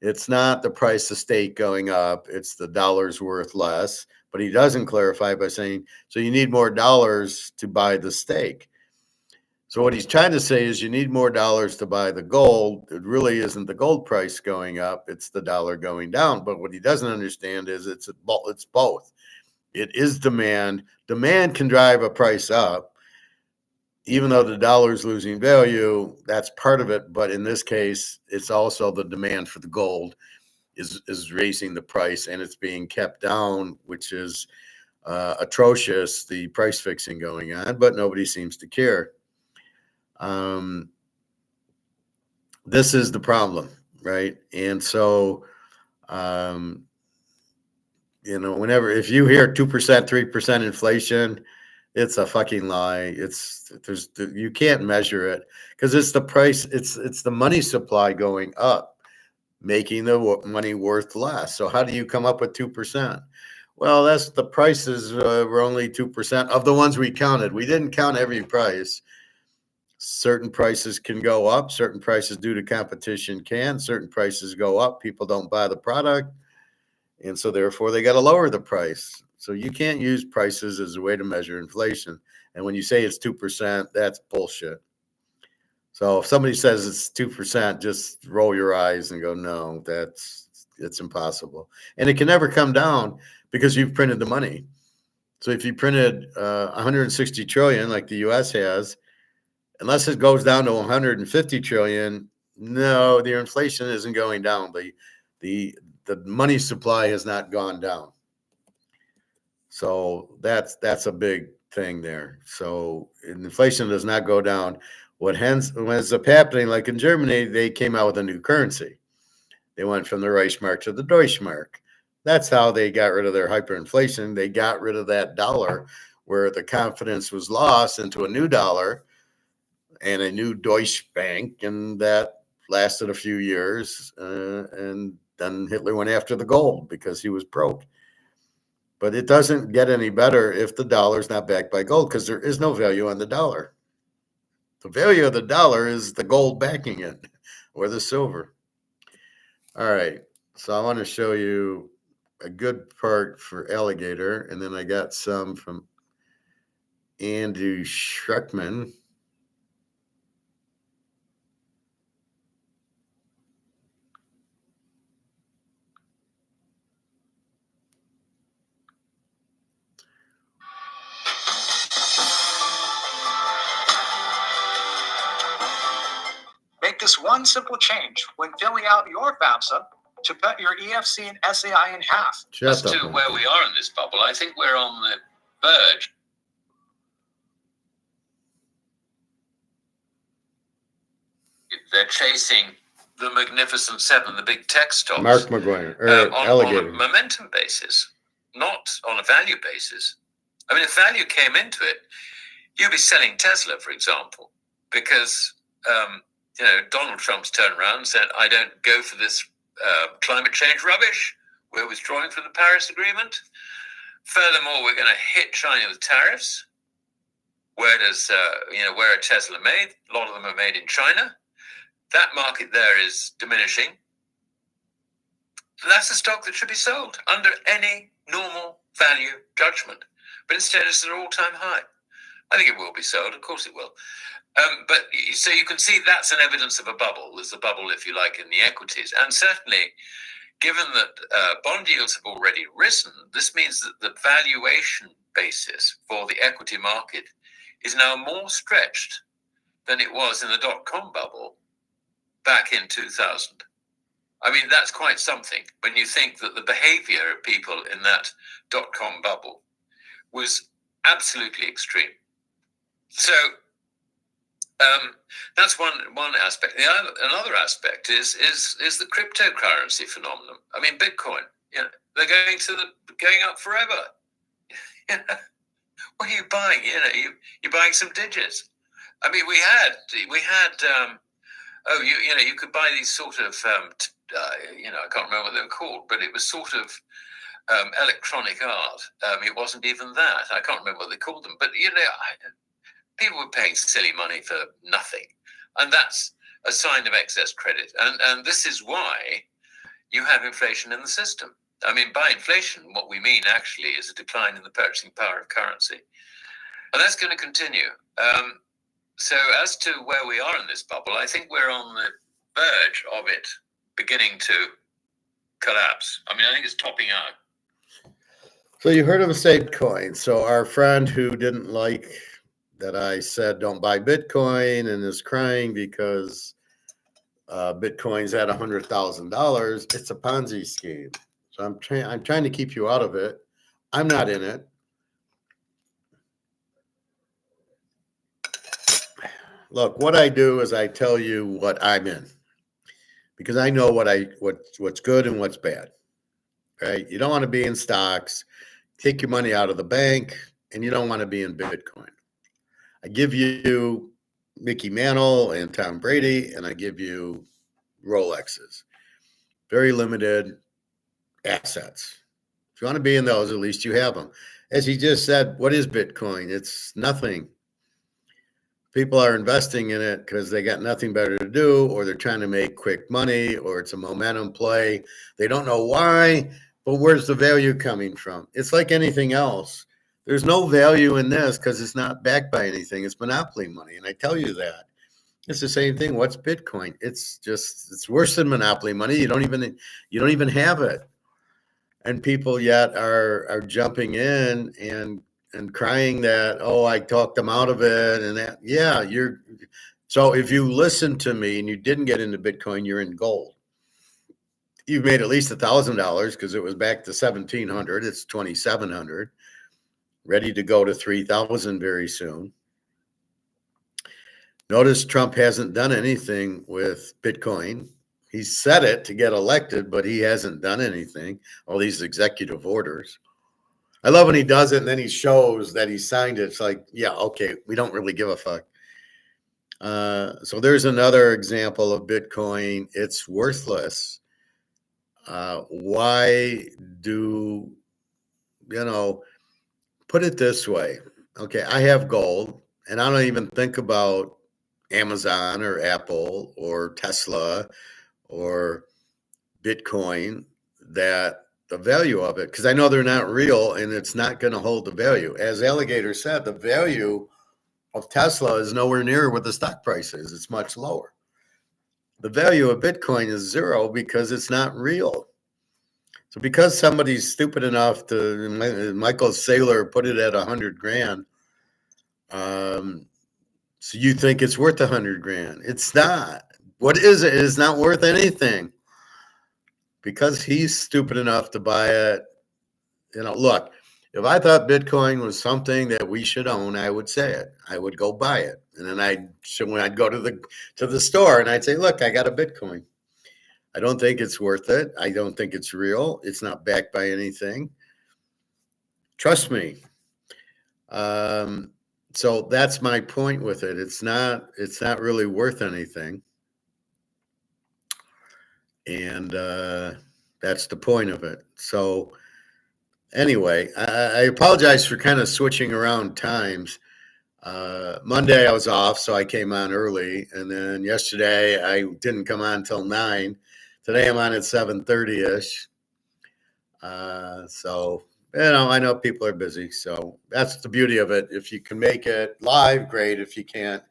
It's not the price of steak going up, it's the dollar's worth less. But he doesn't clarify by saying, so you need more dollars to buy the steak. So what he's trying to say is you need more dollars to buy the gold. It really isn't the gold price going up, it's the dollar going down. But what he doesn't understand is it's both. It is demand. Demand can drive a price up, even though the dollar is losing value. That's part of it. But in this case, it's also the demand for the gold is raising the price, and it's being kept down, which is atrocious, the price fixing going on, but nobody seems to care. This is the problem, right? And so, whenever, if you hear 2%, 3% inflation, it's a fucking lie. You can't measure it because it's the price, it's the money supply going up, making the money worth less. So how do you come up with 2%? Well, that's the prices were only 2% of the ones we counted. We didn't count every price. Certain prices can go up. Certain prices due to competition can. Certain prices go up. People don't buy the product. And so therefore they got to lower the price. So you can't use prices as a way to measure inflation. And when you say it's 2%, that's bullshit. So if somebody says it's 2%, just roll your eyes and go, no, it's impossible. And it can never come down because you've printed the money. So if you printed 160 trillion like the US has, unless it goes down to 150 trillion, no, the inflation isn't going down. The money supply has not gone down. So that's a big thing there. So inflation does not go down. What ends up happening, like in Germany, they came out with a new currency. They went from the Reichsmark to the Deutschmark. That's how they got rid of their hyperinflation. They got rid of that dollar where the confidence was lost into a new dollar and a new Deutsche Bank, and that lasted a few years. And then Hitler went after the gold because he was broke. But it doesn't get any better if the dollar is not backed by gold because there is no value on the dollar. The value of the dollar is the gold backing it or the silver. All right. So I want to show you a good part for alligator. And then I got some from Andrew Schreckman. Make this one simple change when filling out your FAFSA to cut your EFC and SAI in half. As to where we are in this bubble, I think we're on the verge. They're chasing the Magnificent Seven, the big tech stocks. Mark McGuire, on a momentum basis, not on a value basis. I mean, if value came into it, you'd be selling Tesla, for example, because Donald Trump's turned around and said, I don't go for this climate change rubbish. We're withdrawing from the Paris Agreement. Furthermore, we're going to hit China with tariffs. Where are Tesla made? A lot of them are made in China. That market there is diminishing. That's a stock that should be sold under any normal value judgment. But instead, it's at an all-time high. I think it will be sold. Of course it will. But so you can see that's an evidence of a bubble. There's a bubble, if you like, in the equities. And certainly, given that bond yields have already risen, this means that the valuation basis for the equity market is now more stretched than it was in the dot-com bubble back in 2000. I mean, that's quite something when you think that the behavior of people in that dot-com bubble was absolutely extreme. So That's one aspect. Another aspect is the cryptocurrency phenomenon. I mean, Bitcoin. They're going up forever. What are you buying? You're buying some digits. I mean, we had you could buy these sort of I can't remember what they were called, but it was sort of electronic art. It wasn't even that. I can't remember what they called them, but people were paying silly money for nothing, and that's a sign of excess credit. And this is why you have inflation in the system. I mean, by inflation, what we mean actually is a decline in the purchasing power of currency, and that's going to continue. So as to where we are in this bubble, I think we're on the verge of it beginning to collapse. I mean, I think it's topping out. So you heard him say Bitcoin. So our friend who didn't like that I said don't buy Bitcoin and is crying because Bitcoin's at $100,000, it's a Ponzi scheme. So I'm trying to keep you out of it. I'm not in it. Look, what I do is I tell you what I'm in, because I know what's good and what's bad. Right? You don't want to be in stocks, take your money out of the bank, and you don't want to be in Bitcoin. I give you Mickey Mantle and Tom Brady, and I give you Rolexes. Very limited assets. If you want to be in those, at least you have them. As he just said, what is Bitcoin? It's nothing. People are investing in it because they got nothing better to do, or they're trying to make quick money, or it's a momentum play. They don't know why, but where's the value coming from? It's like anything else. There's no value in this because it's not backed by anything. It's monopoly money, and I tell you that. It's the same thing. What's Bitcoin? It's worse than monopoly money. You don't even have it, and people yet are jumping in and crying that, oh, I talked them out of it, and that. Yeah, so if you listen to me and you didn't get into Bitcoin, you're in gold. You've made at least $1,000 because it was back to 1,700. It's 2,700, ready to go to 3,000 very soon. Notice Trump hasn't done anything with Bitcoin. He said it to get elected, but he hasn't done anything. All these executive orders. I love when he does it and then he shows that he signed it. It's like, yeah, okay, we don't really give a fuck. So there's another example of Bitcoin. It's worthless. Why do, put it this way. Okay, I have gold, and I don't even think about Amazon or Apple or Tesla or Bitcoin, that the value of it, because I know they're not real and it's not going to hold the value. As Alligator said, the value of Tesla is nowhere near what the stock price is. It's much lower. The value of Bitcoin is zero because it's not real. So because somebody's stupid enough to, Michael Saylor put it at 100 grand, so you think it's worth 100 grand. It's not. What is it? It's not worth anything. Because he's stupid enough to buy it. Look, if I thought Bitcoin was something that we should own, I would say it. I would go buy it. And then when I'd go to the store and I'd say, look, I got a Bitcoin. I don't think it's worth it. I don't think it's real. It's not backed by anything. Trust me. So that's my point with it. It's not really worth anything. And that's the point of it. So anyway, I apologize for kind of switching around times. Monday I was off, so I came on early. And then yesterday I didn't come on until 9. Today I'm on at 7:30-ish. So, I know people are busy. So that's the beauty of it. If you can make it live, great. If you can't,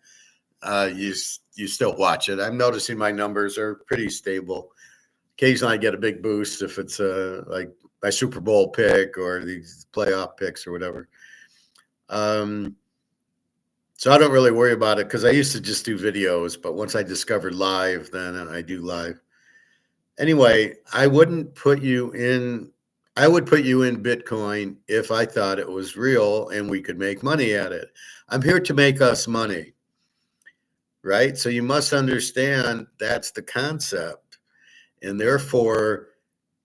you still watch it. I'm noticing my numbers are pretty stable. Occasionally I get a big boost if it's like my Super Bowl pick or these playoff picks or whatever. So I don't really worry about it because I used to just do videos, but once I discovered live, then I do live. Anyway, I would put you in Bitcoin if I thought it was real and we could make money at it. I'm here to make us money. right? So you must understand that's the concept. And therefore,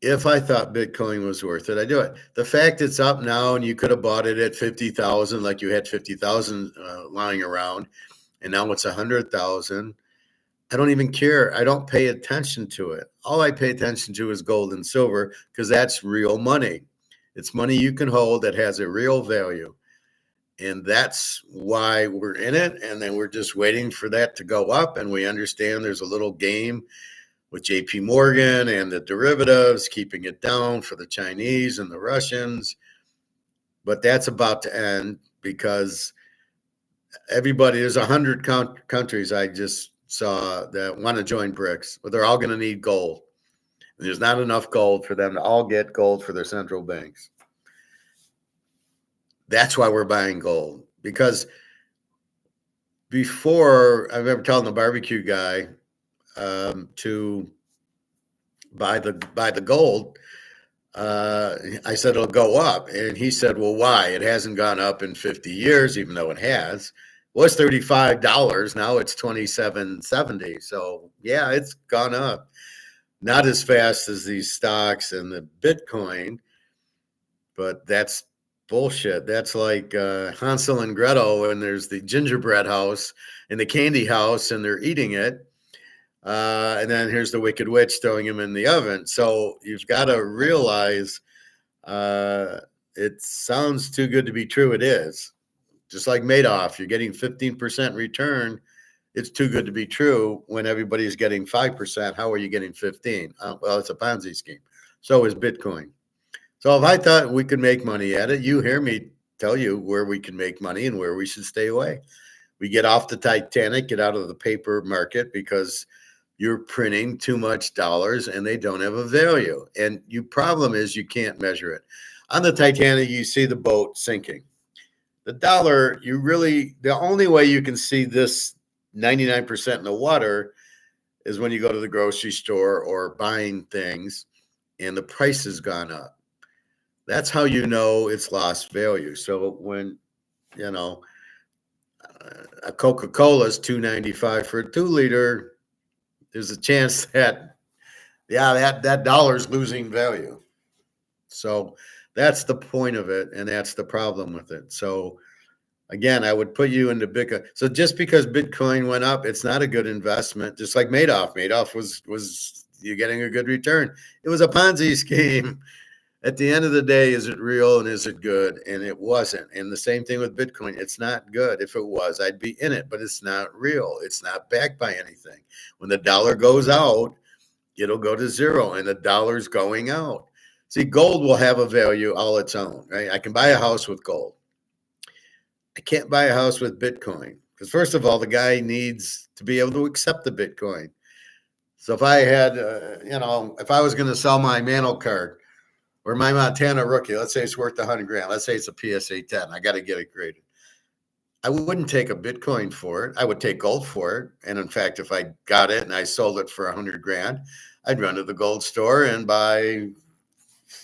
if I thought Bitcoin was worth it, I do it. The fact it's up now and you could have bought it at 50,000, like you had 50,000 lying around, and now it's 100,000. I don't even care. I don't pay attention to it. All I pay attention to is gold and silver because that's real money. It's money you can hold that has a real value. And that's why we're in it. And then we're just waiting for that to go up. And we understand there's a little game with JP Morgan and the derivatives, keeping it down for the Chinese and the Russians. But that's about to end because there's 100 countries I just saw that want to join BRICS, but they're all going to need gold. And there's not enough gold for them to all get gold for their central banks. That's why we're buying gold. Because before, I remember telling the barbecue guy to buy the gold. I said it'll go up, and he said, "Well, why? It hasn't gone up in 50 years, even though it has. It was $35. Now it's $27.70. So yeah, it's gone up. Not as fast as these stocks and the Bitcoin, but that's bullshit. That's like Hansel and Gretel when there's the gingerbread house and the candy house, and they're eating it." And then here's the Wicked Witch throwing him in the oven. So you've got to realize it sounds too good to be true. It is. Just like Madoff, you're getting 15% return. It's too good to be true when everybody's getting 5%. How are you getting 15? Well, it's a Ponzi scheme. So is Bitcoin. So if I thought we could make money at it, you hear me tell you where we can make money and where we should stay away. We get off the Titanic, get out of the paper market because you're printing too much dollars and they don't have a value. And your problem is you can't measure it. On the Titanic, you see the boat sinking. The dollar, the only way you can see this 99% in the water is when you go to the grocery store or buying things and the price has gone up. That's how you know it's lost value. So when, a Coca-Cola is $2.95 for a 2-liter, there's a chance that, that dollar's losing value. So that's the point of it, and that's the problem with it. So again, I would put you into Bitcoin. So just because Bitcoin went up, it's not a good investment. Just like Madoff. Madoff was you're getting a good return. It was a Ponzi scheme. At the end of the day, is it real and is it good? And it wasn't. And the same thing with Bitcoin. It's not good. If it was, I'd be in it, but it's not real. It's not backed by anything. When the dollar goes out, it'll go to zero, and the dollar's going out. See, gold will have a value all its own, right? I can buy a house with gold. I can't buy a house with Bitcoin because, first of all, the guy needs to be able to accept the Bitcoin. So if I had, if I was going to sell my Mantle card or my Montana rookie, let's say it's worth $100,000. Let's say it's a PSA 10. I got to get it graded. I wouldn't take a Bitcoin for it. I would take gold for it. And in fact, if I got it and I sold it for $100,000, I'd run to the gold store and buy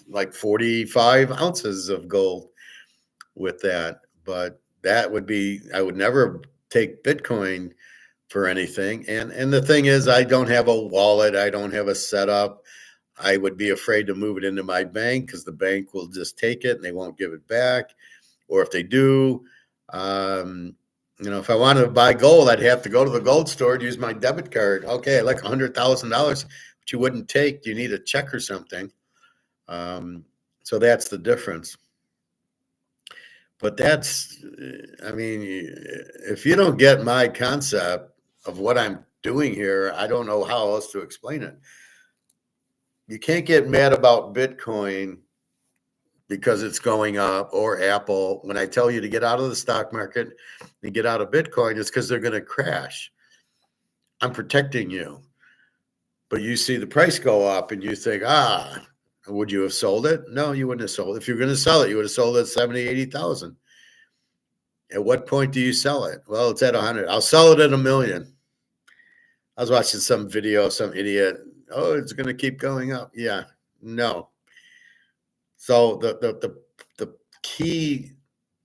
like 45 ounces of gold with that. But that would be, I would never take Bitcoin for anything. And the thing is, I don't have a wallet. I don't have a setup. I would be afraid to move it into my bank because the bank will just take it and they won't give it back. Or if they do, if I wanted to buy gold, I'd have to go to the gold store and use my debit card. Okay, like $100,000, but you wouldn't take. You need a check or something. So that's the difference. But if you don't get my concept of what I'm doing here, I don't know how else to explain it. You can't get mad about Bitcoin because it's going up, or Apple. When I tell you to get out of the stock market and get out of Bitcoin, it's because they're going to crash. I'm protecting you. But you see the price go up and you think, would you have sold it? No, you wouldn't have sold it. If you're going to sell it, you would have sold it at 70, 80,000. At what point do you sell it? Well, it's at 100. I'll sell it at $1 million. I was watching some video, some idiot. Oh, it's going to keep going up. Yeah, no. So the key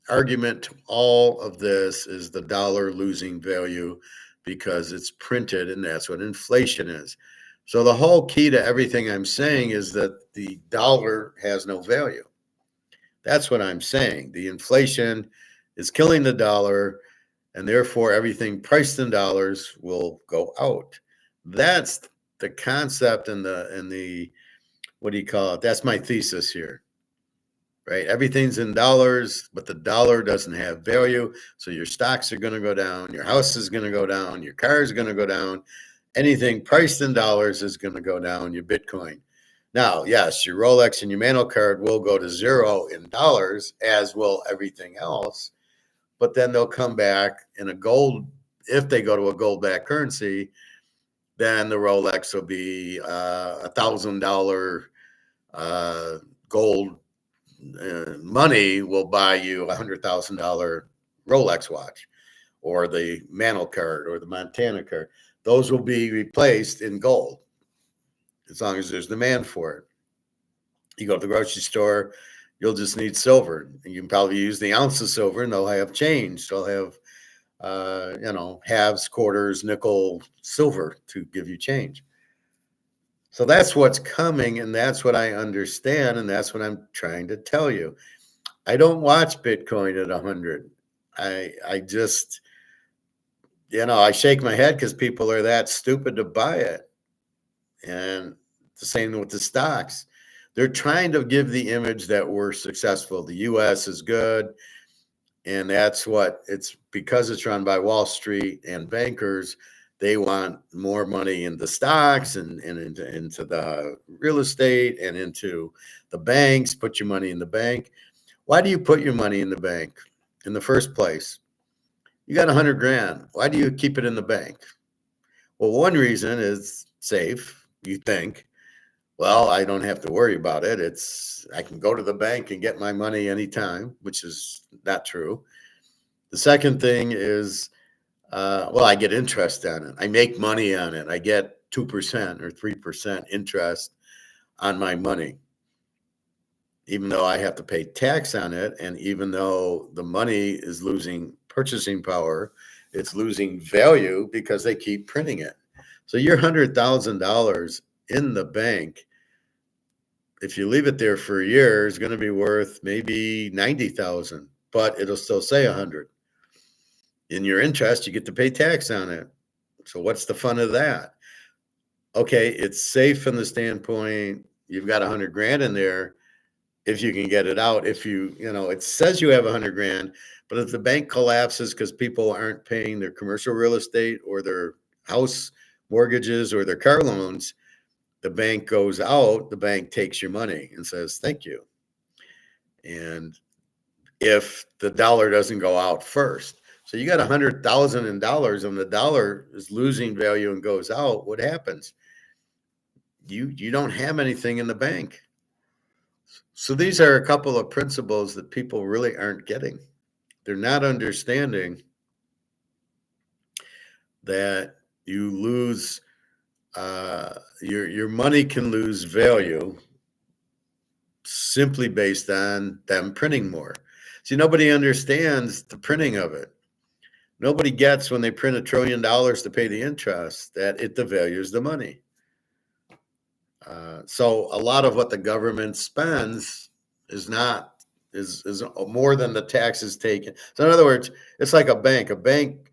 argument to all of this is the dollar losing value because it's printed, and that's what inflation is. So the whole key to everything I'm saying is that the dollar has no value. That's what I'm saying. The inflation is killing the dollar, and therefore everything priced in dollars will go out. That's the concept and the what do you call it? That's my thesis here. Right? Everything's in dollars, but the dollar doesn't have value. So your stocks are going to go down, your house is going to go down, your car is going to go down. Anything priced in dollars is going to go down, your Bitcoin. Now, yes, your Rolex and your Mano card will go to zero in dollars, as will everything else. But then they'll come back in a gold. If they go to a gold-backed currency, then the Rolex will be $1,000 gold money will buy you a $100,000 Rolex watch, or the Mano card, or the Montana card. Those will be replaced in gold as long as there's demand for it. You go to the grocery store, you'll just need silver. And you can probably use the ounce of silver, and they'll have change. They'll have, halves, quarters, nickel, silver to give you change. So that's what's coming, and that's what I understand, and that's what I'm trying to tell you. I don't watch Bitcoin at 100. I just, I shake my head because people are that stupid to buy it. And the same with the stocks. They're trying to give the image that we're successful. The U.S. is good, and that's what it's because it's run by Wall Street and bankers. They want more money in the stocks and into the real estate and into the banks. Put your money in the bank. Why do you put your money in the bank in the first place? You got 100 grand. Why do you keep it in the bank? Well, one reason is safe, you think. Well, I don't have to worry about it. I can go to the bank and get my money anytime, which is not true. The second thing is, I get interest on it. I make money on it. I get 2% or 3% interest on my money, even though I have to pay tax on it. And even though the money is losing purchasing power, it's losing value because they keep printing it. So your $100,000 in the bank, if you leave it there for a year, is going to be worth maybe 90,000, but it'll still say 100. In your interest, you get to pay tax on it. So what's the fun of that? Okay, it's safe from the standpoint you've got 100 grand in there if you can get it out. If it says you have 100 grand, but if the bank collapses because people aren't paying their commercial real estate or their house mortgages or their car loans, the bank goes out, the bank takes your money and says, thank you. And if the dollar doesn't go out first, so you got 100,000 in dollars and the dollar is losing value and goes out, what happens? You don't have anything in the bank. So these are a couple of principles that people really aren't getting. They're not understanding that you lose, your money can lose value simply based on them printing more. See, nobody understands the printing of it. Nobody gets when they print $1 trillion to pay the interest that it devalues the money. So a lot of what the government spends is more than the taxes taken. So in other words, it's like a bank. A bank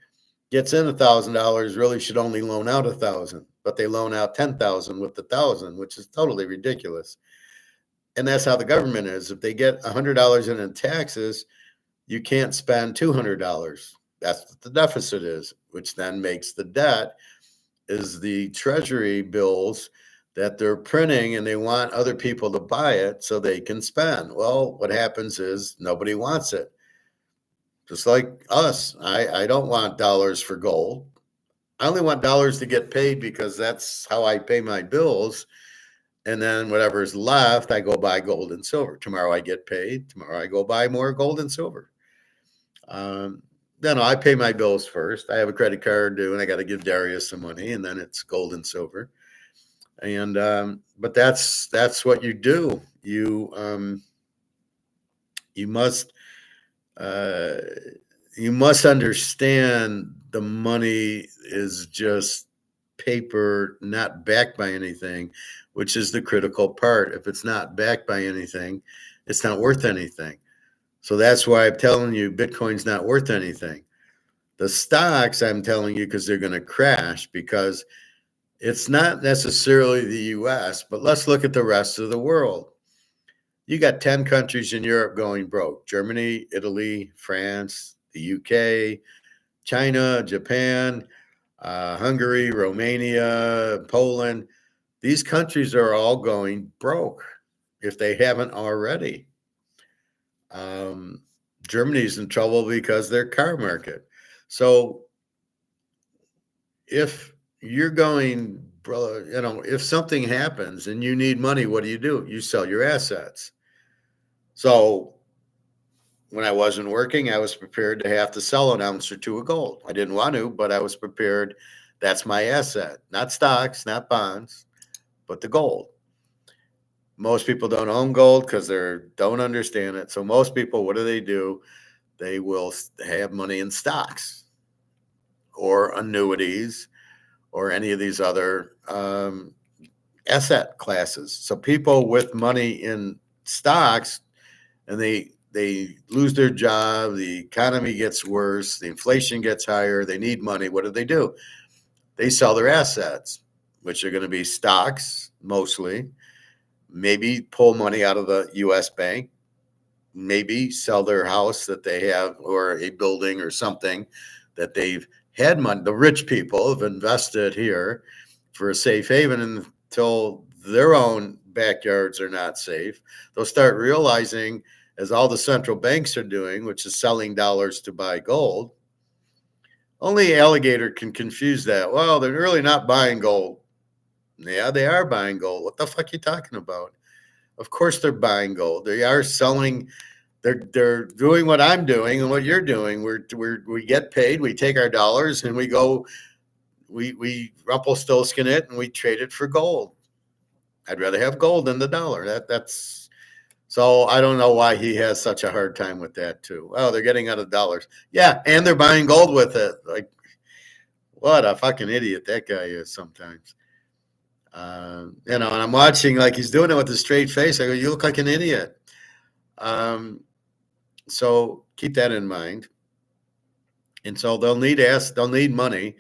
gets in $1,000, really should only loan out 1,000, but they loan out 10,000 with the 1,000, which is totally ridiculous. And that's how the government is. If they get $100 in taxes, you can't spend $200. That's what the deficit is, which then makes the debt is the treasury bills that they're printing, and they want other people to buy it so they can spend. Well, what happens is nobody wants it. Just like us, I don't want dollars for gold. I only want dollars to get paid because that's how I pay my bills. And then whatever's left, I go buy gold and silver. Tomorrow I get paid. Tomorrow I go buy more gold and silver. I pay my bills first. I have a credit card due, and I got to give Darius some money, and then it's gold and silver. And but that's what you do. You must you must understand the money is just paper, not backed by anything, which is the critical part. If it's not backed by anything, it's not worth anything. So that's why I'm telling you Bitcoin's not worth anything. The stocks, I'm telling you, because they're going to crash, because it's not necessarily the US, but let's look at the rest of the world. You got 10 countries in Europe going broke: Germany, Italy, France, the UK, China, Japan, Hungary, Romania, Poland. These countries are all going broke if they haven't already. Germany's in trouble because their car market. So if you're going, brother, if something happens and you need money, what do? You sell your assets. So when I wasn't working, I was prepared to have to sell an ounce or two of gold. I didn't want to, but I was prepared. That's my asset, not stocks, not bonds, but the gold. Most people don't own gold because they don't understand it. So most people, what do? They will have money in stocks or annuities or any of these other asset classes. So people with money in stocks, and they lose their job, the economy gets worse, the inflation gets higher, they need money. What do? They sell their assets, which are going to be stocks mostly, maybe pull money out of the US bank, maybe sell their house that they have or a building or something that they've had money. The rich people have invested here for a safe haven until their own backyards are not safe. They'll start realizing, as all the central banks are doing, which is selling dollars to buy gold. Only alligator can confuse that. Well, they're really not buying gold. Yeah, they are buying gold. What the fuck are you talking about? Of course they're buying gold. They are selling. They're doing what I'm doing and what you're doing. We get paid. We take our dollars and we go. We Rumpelstiltskin it and we trade it for gold. I'd rather have gold than the dollar. That's so. I don't know why he has such a hard time with that too. Oh, they're getting out of dollars. Yeah, and they're buying gold with it. Like, what a fucking idiot that guy is sometimes. And I'm watching, like, he's doing it with a straight face. I go, you look like an idiot. So keep that in mind. And so they'll need money,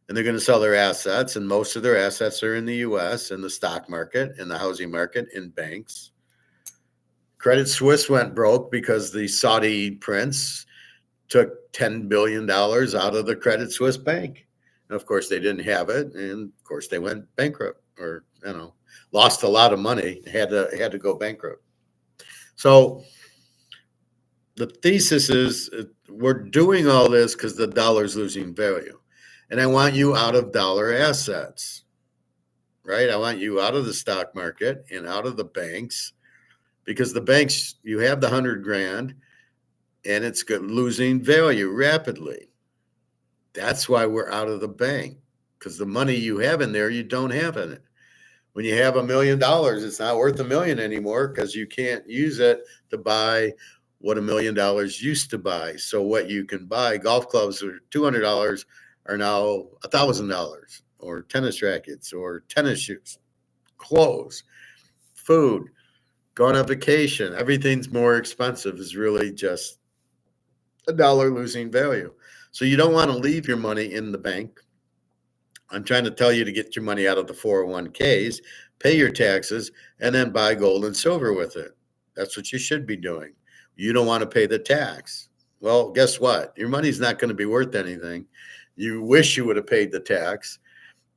and they're going to sell their assets, and most of their assets are in the US, in the stock market, in the housing market, in banks. Credit Suisse went broke because the Saudi prince took $10 billion out of the Credit Suisse bank. And of course, they didn't have it, and of course, they went bankrupt, or lost a lot of money, had to go bankrupt. So the thesis is we're doing all this because the dollar's losing value, and I want you out of dollar assets, right? I want you out of the stock market and out of the banks, because the banks, you have the 100 grand, and it's losing value rapidly. That's why we're out of the bank, because the money you have in there, you don't have in it. When you have $1 million, it's not worth $1 million anymore because you can't use it to buy what $1 million used to buy. So what you can buy, golf clubs are $200, are now $1,000, or tennis rackets, or tennis shoes, clothes, food, going on vacation. Everything's more expensive. Is really just a dollar losing value. So you don't want to leave your money in the bank. I'm trying to tell you to get your money out of the 401ks, pay your taxes, and then buy gold and silver with it. That's what you should be doing. You don't want to pay the tax. Well, guess what? Your money's not going to be worth anything. You wish you would have paid the tax.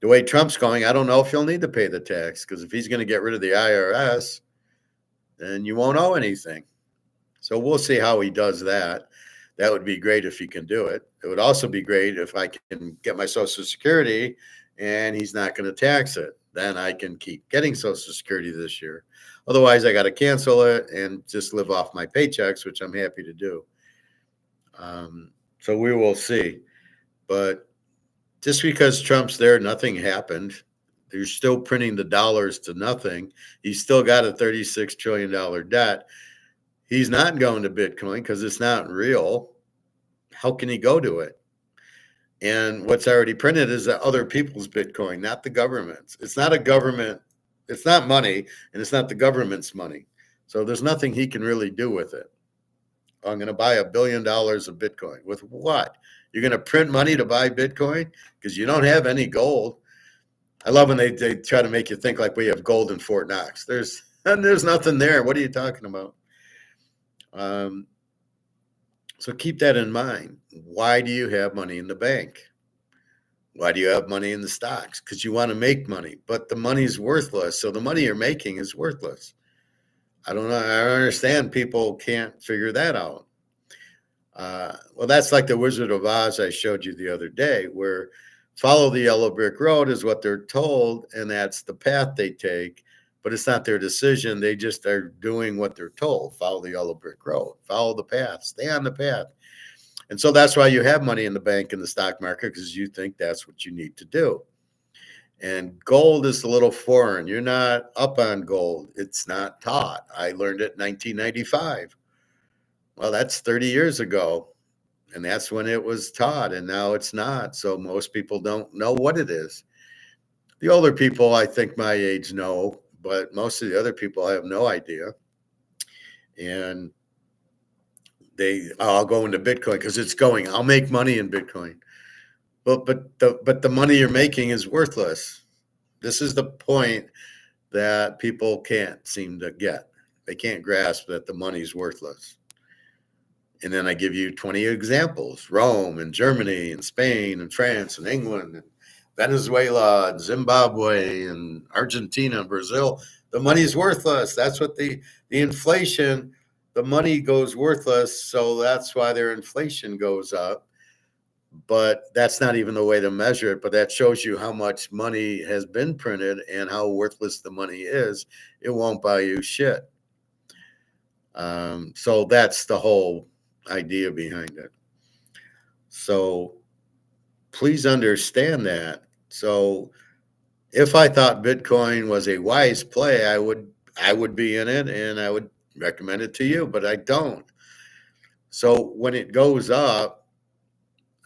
The way Trump's going, I don't know if he'll need to pay the tax, because if he's going to get rid of the IRS, then you won't owe anything. So we'll see how he does that. That would be great if he can do it. It would also be great if I can get my Social Security and he's not going to tax it. Then I can keep getting Social Security this year. Otherwise, I got to cancel it and just live off my paychecks, which I'm happy to do. So we will see. But just because Trump's there, nothing happened. They're still printing the dollars to nothing. He's still got a $36 trillion debt. He's not going to Bitcoin because it's not real. how can he go to it? And what's already printed is that other people's Bitcoin, not the government's. It's not a government, it's not money, and it's not the government's money. So there's nothing he can really do with it. I'm going to buy $1 billion of Bitcoin. With what? You're going to print money to buy Bitcoin because you don't have any gold. I love when they try to make you think like we have gold in Fort Knox. There's nothing there. What are you talking about? So keep that in mind. Why do you have money in the bank? Why do you have money in the stocks? Because you want to make money, but the money's worthless. So the money you're making is worthless. I don't know. I don't understand people can't figure that out. Well, that's like the Wizard of Oz I showed you the other day, where follow the yellow brick road is what they're told, and that's the path they take, but it's not their decision. They just are doing what they're told. Follow the yellow brick road, follow the path, stay on the path. And so that's why you have money in the bank and the stock market, because you think that's what you need to do. And gold is a little foreign. You're not up on gold. It's not taught. I learned it in 1995. Well, that's 30 years ago. And that's when it was taught, and now it's not. So most people don't know what it is. The older people, I think my age, know, but most of the other people have no idea. And I'll go into Bitcoin because it's going. I'll make money in Bitcoin. But the money you're making is worthless. This is the point that people can't seem to get. They can't grasp that the money's worthless. And then I give you 20 examples: Rome and Germany and Spain and France and England and Venezuela and Zimbabwe and Argentina and Brazil. The money's worthless. That's what the inflation, the money goes worthless. So that's why their inflation goes up. But that's not even the way to measure it. But that shows you how much money has been printed and how worthless the money is. It won't buy you shit. So that's the whole idea behind it. So please understand that. So if I thought Bitcoin was a wise play, I would be in it and I would recommend it to you, but I don't. So when it goes up,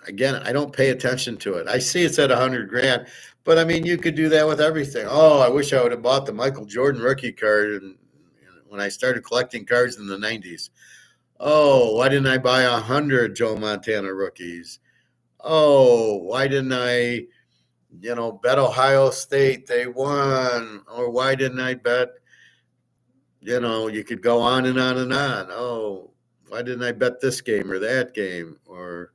again, I don't pay attention to it. I see it's at 100 grand, but I mean, you could do that with everything. Oh, I wish I would have bought the Michael Jordan rookie card when I started collecting cards in the 90s. Oh, why didn't I buy 100 Joe Montana rookies? Oh, why didn't I, bet Ohio State they won? Or why didn't I bet, you could go on and on and on. Oh, why didn't I bet this game or that game? Or,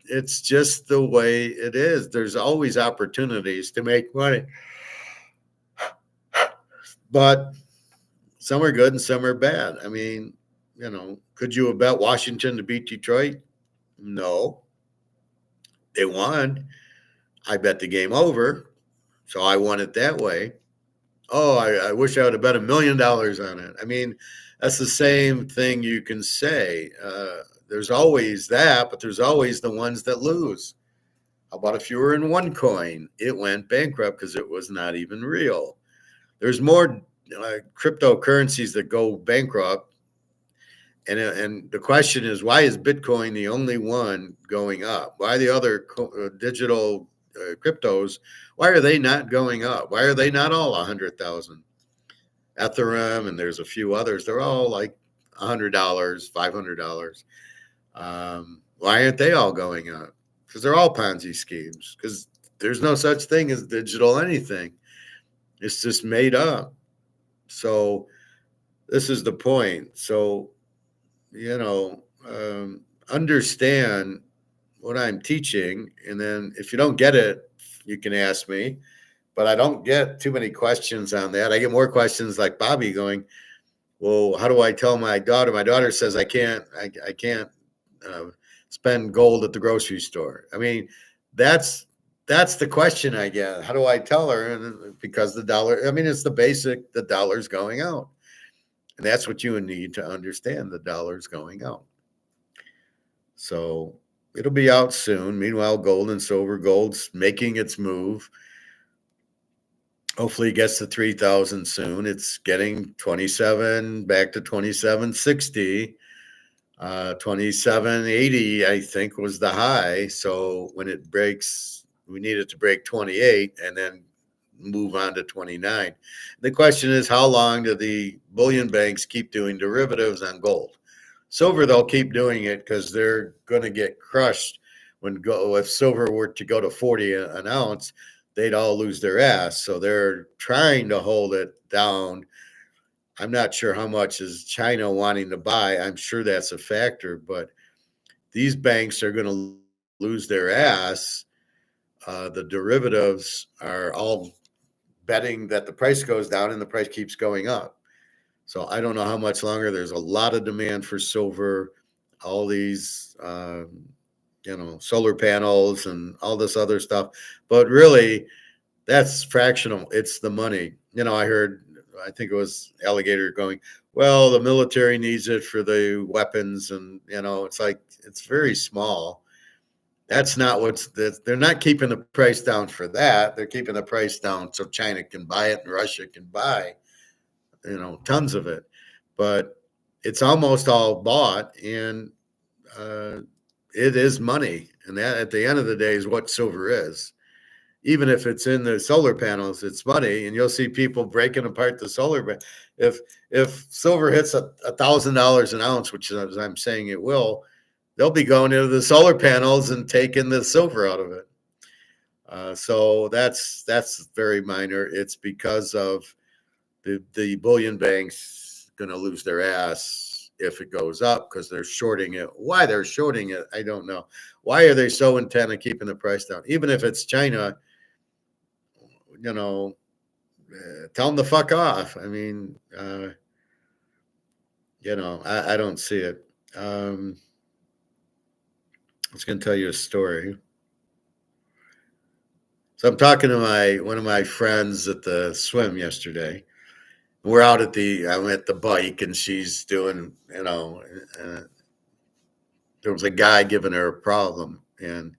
it's just the way it is. There's always opportunities to make money. But some are good and some are bad. I mean, could you have bet Washington to beat Detroit? No. They won. I bet the game over. So I won it that way. Oh, I wish I would have bet $1 million on it. I mean, that's the same thing you can say. There's always that, but there's always the ones that lose. How about if you were in OneCoin? It went bankrupt because it was not even real. There's more cryptocurrencies that go bankrupt. And the question is, why is Bitcoin the only one going up? Why the other digital cryptos, why are they not going up? Why are they not all 100,000? Ethereum, and there's a few others. They're all like $100, $500. Why aren't they all going up? Because they're all Ponzi schemes. Because there's no such thing as digital anything. It's just made up. So this is the point. So understand what I'm teaching. And then if you don't get it, you can ask me. But I don't get too many questions on that. I get more questions like Bobby going, well, how do I tell my daughter? My daughter says I can't spend gold at the grocery store. I mean, that's the question I get. How do I tell her? And because the dollar, I mean, it's the basic, the dollar's going out. And that's what you need to understand. The dollar's going out. So it'll be out soon. Meanwhile, gold and silver, gold's making its move. Hopefully it gets to 3,000 soon. It's getting 27 back to 2760. 27.80, I think, was the high. So when it breaks, we need it to break 28 and then move on to 29. The question is, how long do the bullion banks keep doing derivatives on gold? Silver, they'll keep doing it because they're going to get crushed if silver were to go to 40 an ounce, they'd all lose their ass. So they're trying to hold it down. I'm not sure how much is China wanting to buy. I'm sure that's a factor, but these banks are going to lose their ass. The derivatives are all betting that the price goes down and the price keeps going up. So I don't know how much longer. There's a lot of demand for silver, all these, solar panels and all this other stuff. But really, that's fractional. It's the money. I think it was Alligator going, well, the military needs it for the weapons. And, it's like, it's very small. That's not they're not keeping the price down for that. They're keeping the price down so China can buy it and Russia can buy, tons of it. But it's almost all bought, and it is money. And that, at the end of the day, is what silver is. Even if it's in the solar panels, it's money, and you'll see people breaking apart the solar. If silver hits $1,000 an ounce, which as I'm saying it will, they'll be going into the solar panels and taking the silver out of it. So that's very minor. It's because of the bullion banks going to lose their ass if it goes up because they're shorting it. Why they're shorting it, I don't know. Why are they so intent on keeping the price down? Even if it's China, tell them to fuck off. I mean, I don't see it. I was going to tell you a story. So I'm talking to one of my friends at the swim yesterday. We're out I'm at the bike, and she's doing, there was a guy giving her a problem, and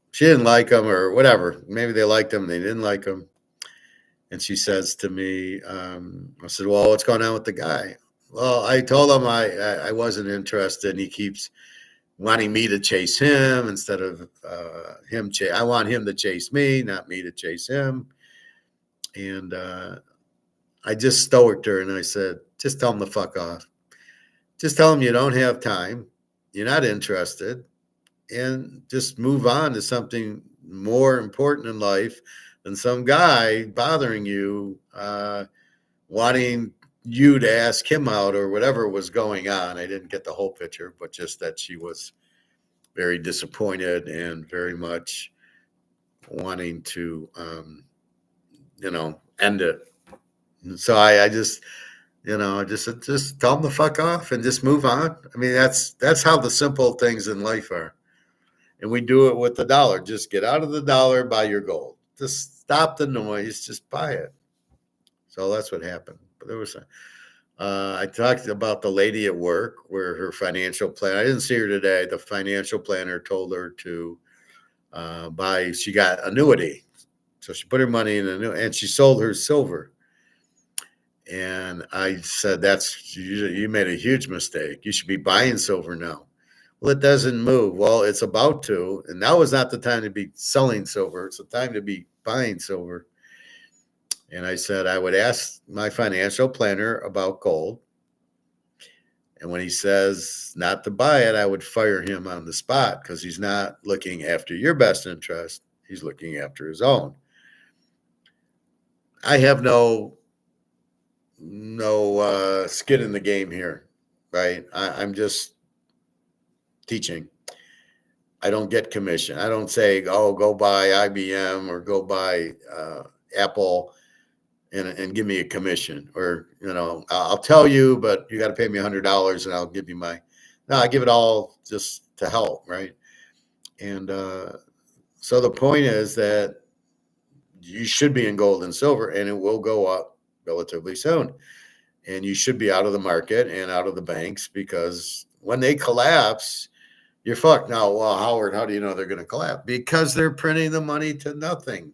she didn't like him or whatever. Maybe they liked him, they didn't like him. And she says to me, I said, well, what's going on with the guy? Well, I told him I wasn't interested, and he keeps wanting me to chase him instead of him. I want him to chase me, not me to chase him. And I just stoicked her, and I said, just tell him to fuck off. Just tell him you don't have time, you're not interested, and just move on to something more important in life than some guy bothering you, wanting you to ask him out or whatever was going on. I didn't get the whole picture, but just that she was very disappointed and very much wanting to, end it. And so I just, just tell them to fuck off and just move on. I mean, that's how the simple things in life are. And we do it with the dollar. Just get out of the dollar, buy your gold. Just stop the noise, just buy it. So that's what happened. But there was I talked about the lady at work where her financial plan, I didn't see her today. The financial planner told her to she got annuity. So she put her money in annuity, and she sold her silver. And I said, you made a huge mistake. You should be buying silver now. Well, it doesn't move. Well, it's about to. And now is not the time to be selling silver. It's the time to be buying silver. And I said, I would ask my financial planner about gold. And when he says not to buy it, I would fire him on the spot because he's not looking after your best interest. He's looking after his own. I have no skin in the game here, right? I'm just teaching. I don't get commission. I don't say, oh, go buy IBM or go buy Apple and give me a commission, or I'll tell you, but you got to pay me $100 and I'll give you no, I give it all just to help, right? And so the point is that you should be in gold and silver, and it will go up relatively soon. And you should be out of the market and out of the banks, because when they collapse, you're fucked. Now, well, Howard, how do you know they're going to collapse? Because they're printing the money to nothing.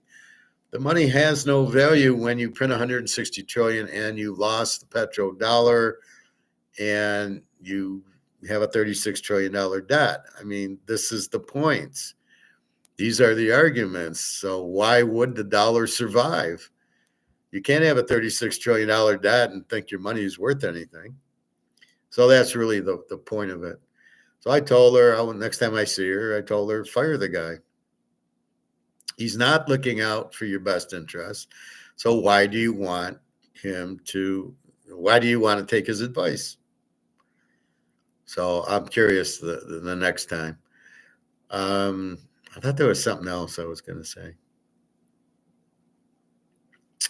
The money has no value when you print 160 trillion and you lost the petrodollar and you have a $36 trillion debt. I mean, this is the points. These are the arguments. So why would the dollar survive? You can't have a $36 trillion debt and think your money is worth anything. So that's really the point of it. So I told her, next time I see her, I told her, fire the guy. He's not looking out for your best interest. So why do you want to take his advice? So I'm curious the next time. I thought there was something else I was going to say.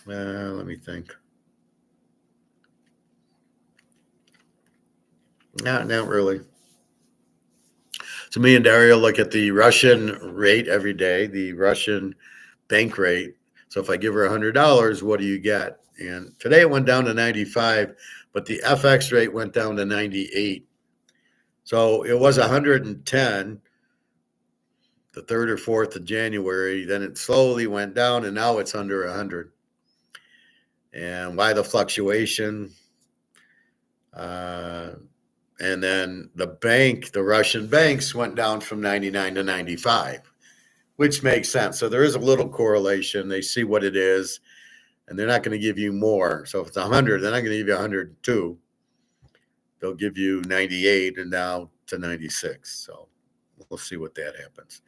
Let me think. Not really. So me and Dario look at the Russian rate every day, the Russian bank rate. So if I give her $100, what do you get? And today it went down to 95, but the FX rate went down to 98. So it was 110 the 3rd or 4th of January. Then it slowly went down, and now it's under 100. And why the fluctuation? And then the Russian banks went down from 99 to 95, which makes sense. So there is a little correlation. They see what it is, and they're not going to give you more. So if it's 100, they're not going to give you 102. They'll give you 98 and now to 96. So we'll see what that happens.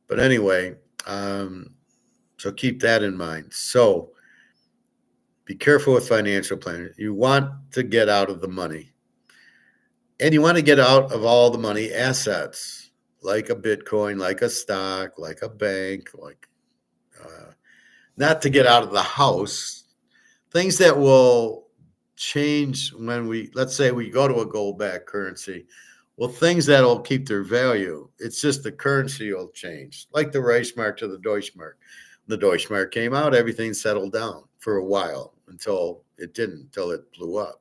But anyway, so keep that in mind. So be careful with financial planning. You want to get out of the money. And you want to get out of all the money assets, like a Bitcoin, like a stock, like a bank, not to get out of the house. Things that will change when let's say we go to a gold-backed currency. Well, things that will keep their value. It's just the currency will change, like the Reichsmark to the Deutschmark. The Deutschmark came out, everything settled down for a while until it didn't, until it blew up.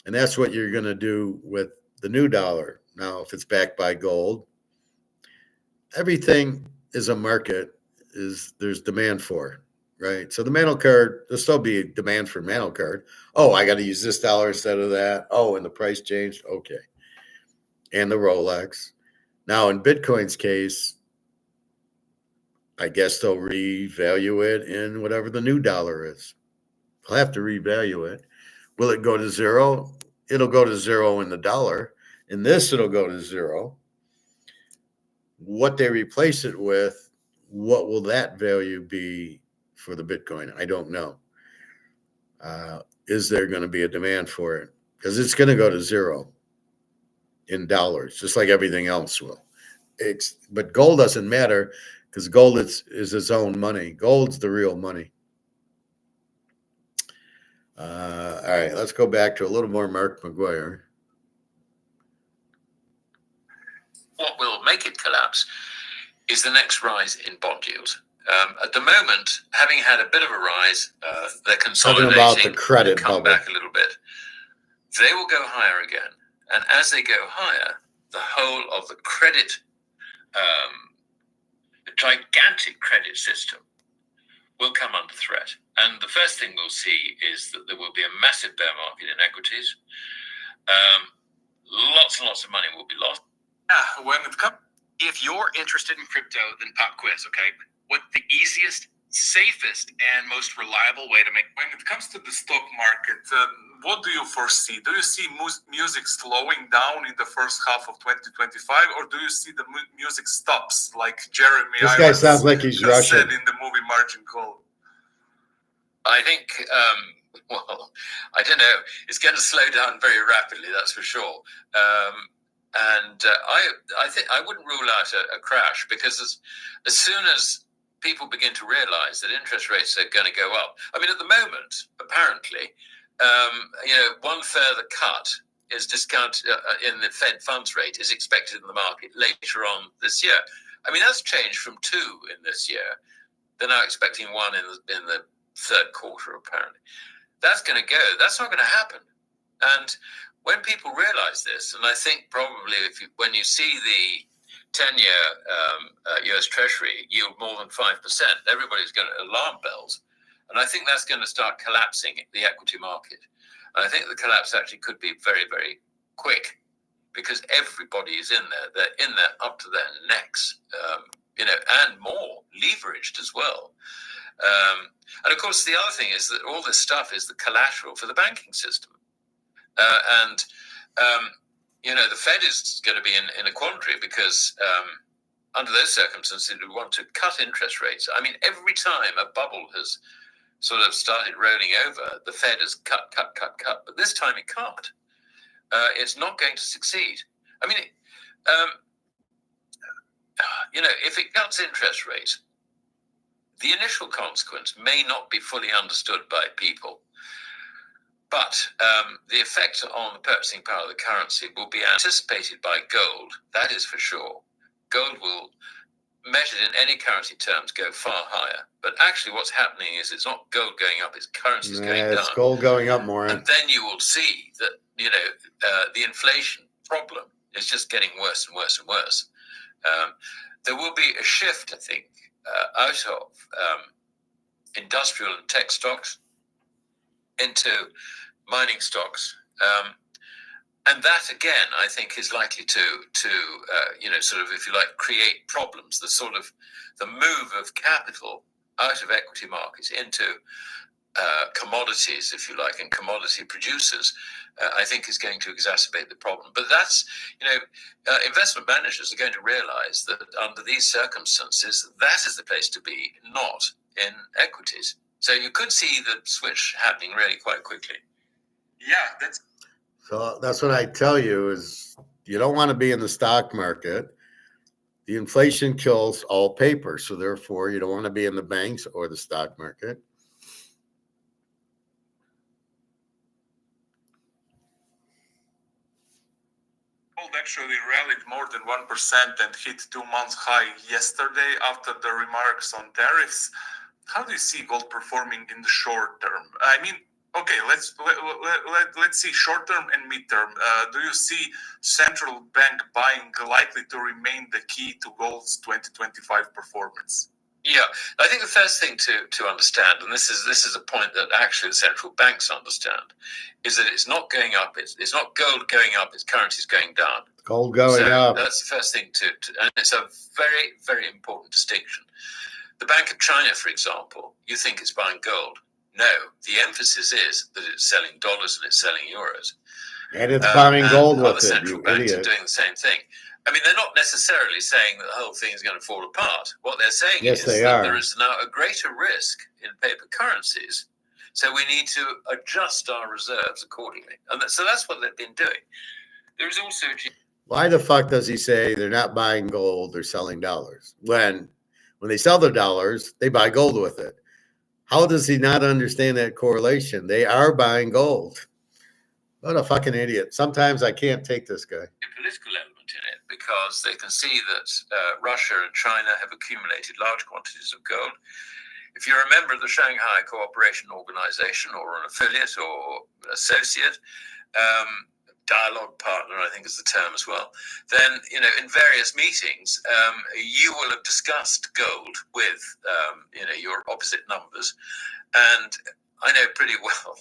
And that's what you're going to do with the new dollar. Now, if it's backed by gold, everything is a market, there's demand for it, right? So the Mantle card, there'll still be a demand for Mantle card. Oh, I got to use this dollar instead of that. Oh, and the price changed. Okay. And the Rolex. Now, in Bitcoin's case, I guess they'll revalue it in whatever the new dollar is. They'll have to revalue it. Will it go to zero? It'll go to zero in the dollar. In this, it'll go to zero. What they replace it with, what will that value be for the Bitcoin? I don't know. Is there going to be a demand for it? Because it's going to go to zero in dollars, just like everything else will. But gold doesn't matter because gold is its own money. Gold's the real money. All right, let's go back to a little more Mark McGuire. What will make it collapse is the next rise in bond yields. At the moment, having had a bit of a rise, they're consolidating. Talking about the credit come bubble. back a little bit. They will go higher again, and as they go higher, the whole of the credit, the gigantic credit system, will come under threat. And the first thing we'll see is that there will be a massive bear market in equities. Lots and lots of money will be lost. If you're interested in crypto, then pop quiz, okay? What the easiest, safest, and most reliable way to make... When it comes to the stock market, what do you foresee? Do you see music slowing down in the first half of 2025, or do you see the music stops, like Jeremy This guy sounds like he's Russian. said in the movie Margin Call? I think, I don't know. It's going to slow down very rapidly, that's for sure. I think I wouldn't rule out a crash, because as soon as people begin to realize that interest rates are going to go up, I mean, at the moment, apparently, one further cut is discounted in the Fed funds rate is expected in the market later on this year. I mean, that's changed from 2 in this year. They're now expecting 1 in the third quarter, apparently. That's going to go. That's not going to happen. And when people realize this, and I think probably when you see the 10-year US Treasury yield more than 5%, everybody's going to alarm bells. And I think that's going to start collapsing the equity market. And I think the collapse actually could be very, very quick because everybody is in there. They're in there up to their necks, and more leveraged as well. And of course, the other thing is that all this stuff is the collateral for the banking system. The Fed is going to be in a quandary because under those circumstances, we want to cut interest rates. I mean, every time a bubble has sort of started rolling over, the Fed has cut. But this time it can't. It's not going to succeed. I mean, if it cuts interest rates, the initial consequence may not be fully understood by people. But the effect on the purchasing power of the currency will be anticipated by gold. That is for sure. Gold will, measured in any currency terms, go far higher. But actually what's happening is it's not gold going up, it's currencies going down. It's gold going up more. And then you will see that, the inflation problem is just getting worse and worse and worse. There will be a shift, I think, out of industrial and tech stocks into mining stocks, and that again, I think, is likely to sort of, if you like, create problems. The move of capital out of equity markets into commodities, if you like, and commodity producers, I think is going to exacerbate the problem. But that's, investment managers are going to realize that under these circumstances, that is the place to be, not in equities. So you could see the switch happening really quite quickly. Yeah, that's what I tell you is you don't want to be in the stock market. The inflation kills all paper. So therefore, you don't want to be in the banks or the stock market. gold actually rallied more than 1% and hit 2-month high yesterday after the remarks on tariffs. How do you see gold performing in the short term? I mean, okay, let's see short term and mid term. Do you see central bank buying likely to remain the key to gold's 2025 performance? Yeah, I think the first thing to understand, and this is a point that actually the central banks understand, is that it's not going up. It's not gold going up. Its currency is going down. Gold going up. That's the first thing and it's a very, very important distinction. The Bank of China, for example, you think it's buying gold. No, the emphasis is that it's selling dollars and it's selling euros. And it's buying gold with other it, central you banks idiot. are doing the same thing. I mean, they're not necessarily saying that the whole thing is going to fall apart. What they're saying is that there is now a greater risk in paper currencies, so we need to adjust our reserves accordingly. And so that's what they've been doing. There is also... Why the fuck does he say they're not buying gold, they're selling dollars? When they sell their dollars, they buy gold with it. How does he not understand that correlation? They are buying gold. What a fucking idiot. Sometimes I can't take this guy. A political element in it, because they can see that Russia and China have accumulated large quantities of gold. If you're a member of the Shanghai Cooperation Organization or an affiliate or associate, dialogue partner, I think is the term as well, then, in various meetings, you will have discussed gold with, your opposite numbers. And I know pretty well,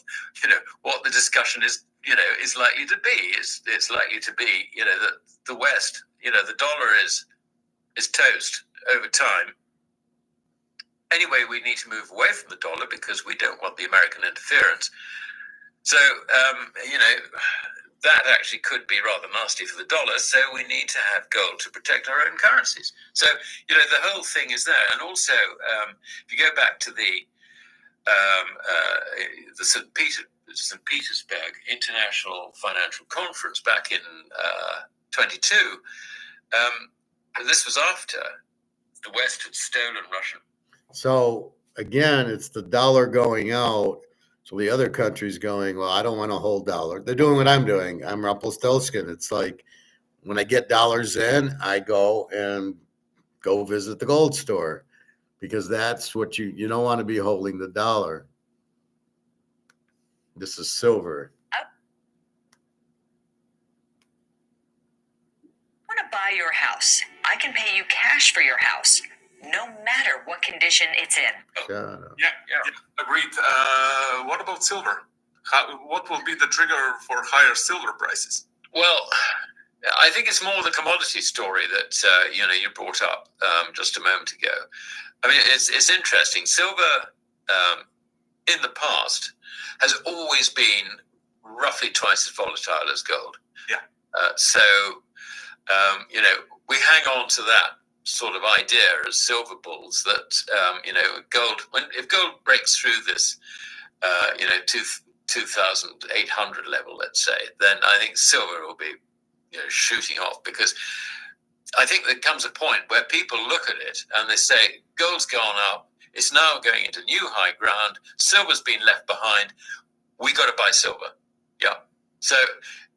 what the discussion is likely to be. It's likely to be, that the West, the dollar is toast over time. Anyway, we need to move away from the dollar because we don't want the American interference. So, that actually could be rather nasty for the dollar. So we need to have gold to protect our own currencies. So, the whole thing is there. And also, if you go back to the St. Petersburg International Financial Conference back in 22, this was after the West had stolen Russian. So again, it's the dollar going out. So the other country's going, well, I don't want to hold dollar. They're doing what I'm doing. I'm Rumpelstiltskin. It's like when I get dollars in, I go visit the gold store because that's what you don't want to be holding the dollar. This is silver. Want to buy your house? I can pay you cash for your house, no matter what condition it's in. Shut up. Yeah, agreed. What about silver? What will be the trigger for higher silver prices? Well, I think it's more the commodity story that you brought up just a moment ago. I mean, it's interesting. Silver in the past has always been roughly twice as volatile as gold. Yeah. We hang on to that sort of idea as silver bulls that gold. If gold breaks through this, 2,800 level, let's say, then I think silver will be shooting off, because I think there comes a point where people look at it and they say, gold's gone up, it's now going into new high ground, silver's been left behind, we got to buy silver. Yeah. So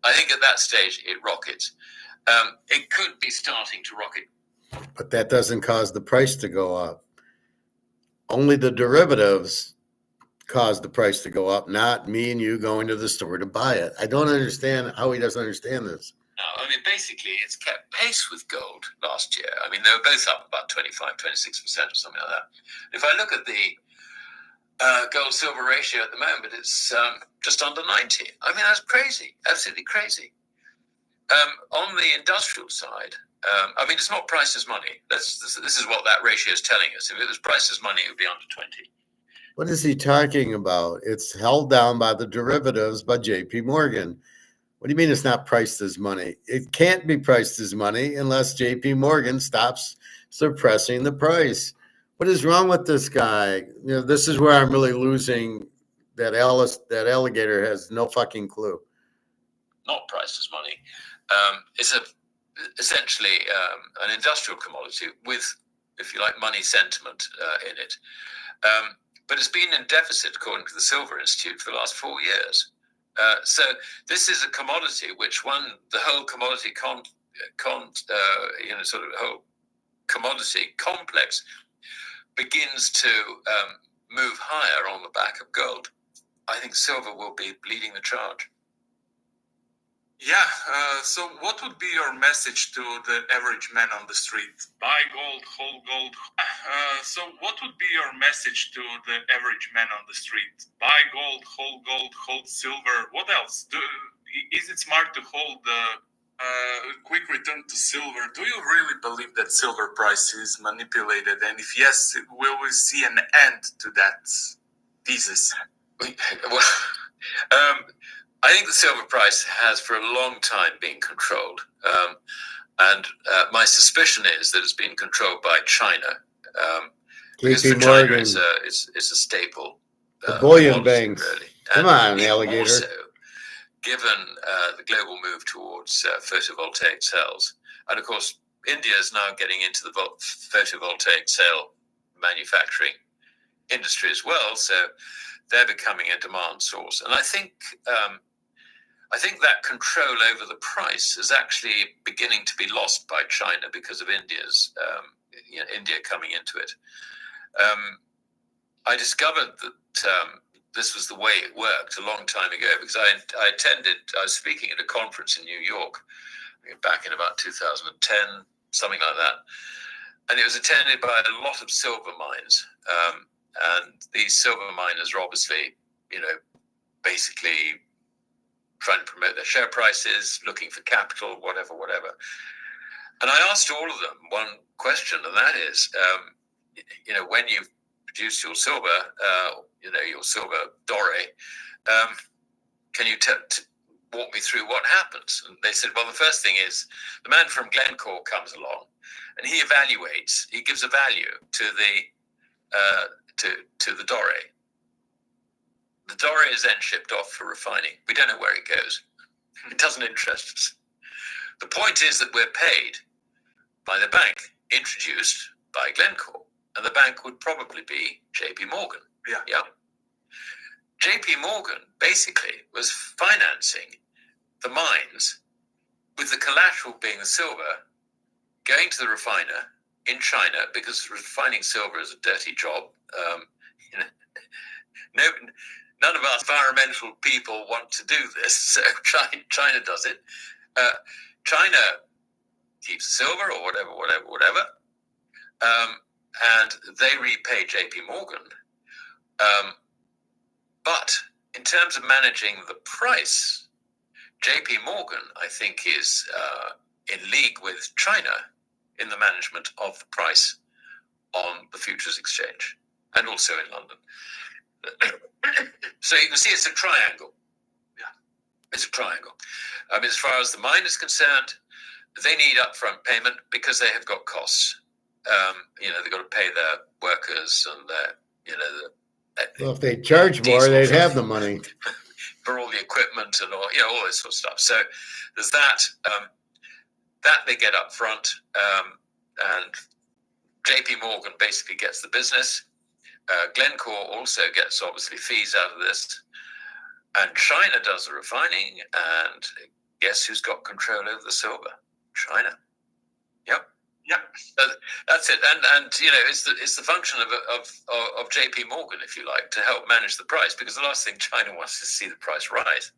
I think at that stage it rockets. It could be starting to rocket. But that doesn't cause the price to go up. Only the derivatives cause the price to go up, not me and you going to the store to buy it. I don't understand how he doesn't understand this. No, I mean, basically, it's kept pace with gold last year. I mean, they were both up about 25, 26% or something like that. If I look at the gold-silver ratio at the moment, it's just under 90. I mean, that's crazy, absolutely crazy. On the industrial side, I mean, it's not price as money. This is what that ratio is telling us. If it was price as money, it would be under 20. What is he talking about? It's held down by the derivatives by JP Morgan. What do you mean it's not priced as money? It can't be priced as money unless JP Morgan stops suppressing the price. What is wrong with this guy? This is where I'm really losing. That alligator has no fucking clue. Not priced as money. It's essentially an industrial commodity with, if you like, money sentiment in it. But it's been in deficit, according to the Silver Institute, for the last 4 years. So this is a commodity which the whole commodity whole commodity complex begins to move higher on the back of gold. I think silver will be leading the charge. Yeah, so what would be your message to the average man on the street? Buy gold, hold gold. So what would be your message to the average man on the street? Buy gold, hold silver. What else? Is it smart to hold the quick return to silver? Do you really believe that silver price is manipulated? And if yes, will we see an end to that thesis? Well, I think the silver price has for a long time been controlled. And my suspicion is that it's been controlled by China. Because for China, it's a staple. The bullion banks. Really. Come on, alligator. Also, given the global move towards photovoltaic cells. And of course, India is now getting into the photovoltaic cell manufacturing industry as well. So they're becoming a demand source. And I think that control over the price is actually beginning to be lost by China because of India coming into it. I discovered that this was the way it worked a long time ago because I was speaking at a conference in New York back in about 2010, something like that. And it was attended by a lot of silver mines. And these silver miners are obviously, basically trying to promote their share prices, looking for capital, whatever. And I asked all of them one question, and that is, when you produce your silver, your silver doré, can you walk me through what happens? And they said, well, the first thing is the man from Glencore comes along and he evaluates, he gives a value to the doré. The doré is then shipped off for refining. We don't know where it goes. It doesn't interest us. The point is that we're paid by the bank, introduced by Glencore, and the bank would probably be JP Morgan. Yeah. JP Morgan basically was financing the mines with the collateral being the silver, going to the refiner in China, because refining silver is a dirty job. None of our environmental people want to do this, so China does it. China keeps silver or whatever, and they repay JP Morgan. But in terms of managing the price, JP Morgan, I think, is in league with China in the management of the price on the futures exchange and also in London. So you can see it's a triangle. Yeah, it's a triangle. As far as the mine is concerned, they need upfront payment because they have got costs. They've got to pay their workers and well, if they charge more, they'd have the money for all the equipment and all this sort of stuff. So there's that. That they get up front, and JP Morgan basically gets the business. Glencore also gets obviously fees out of this, and China does the refining. And guess who's got control over the silver? China. Yep. That's it. And it's the function of JP Morgan, if you like, to help manage the price, because the last thing China wants is to see the price rise.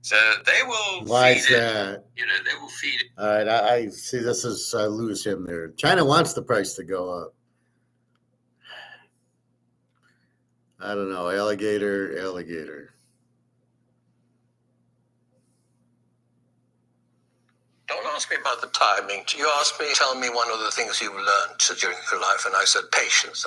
So they will feed it. They will feed it. All right, I see. This is I lose him there. China wants the price to go up. I don't know. Alligator. Don't ask me about the timing. You asked me, tell me one of the things you've learned during your life, and I said patience.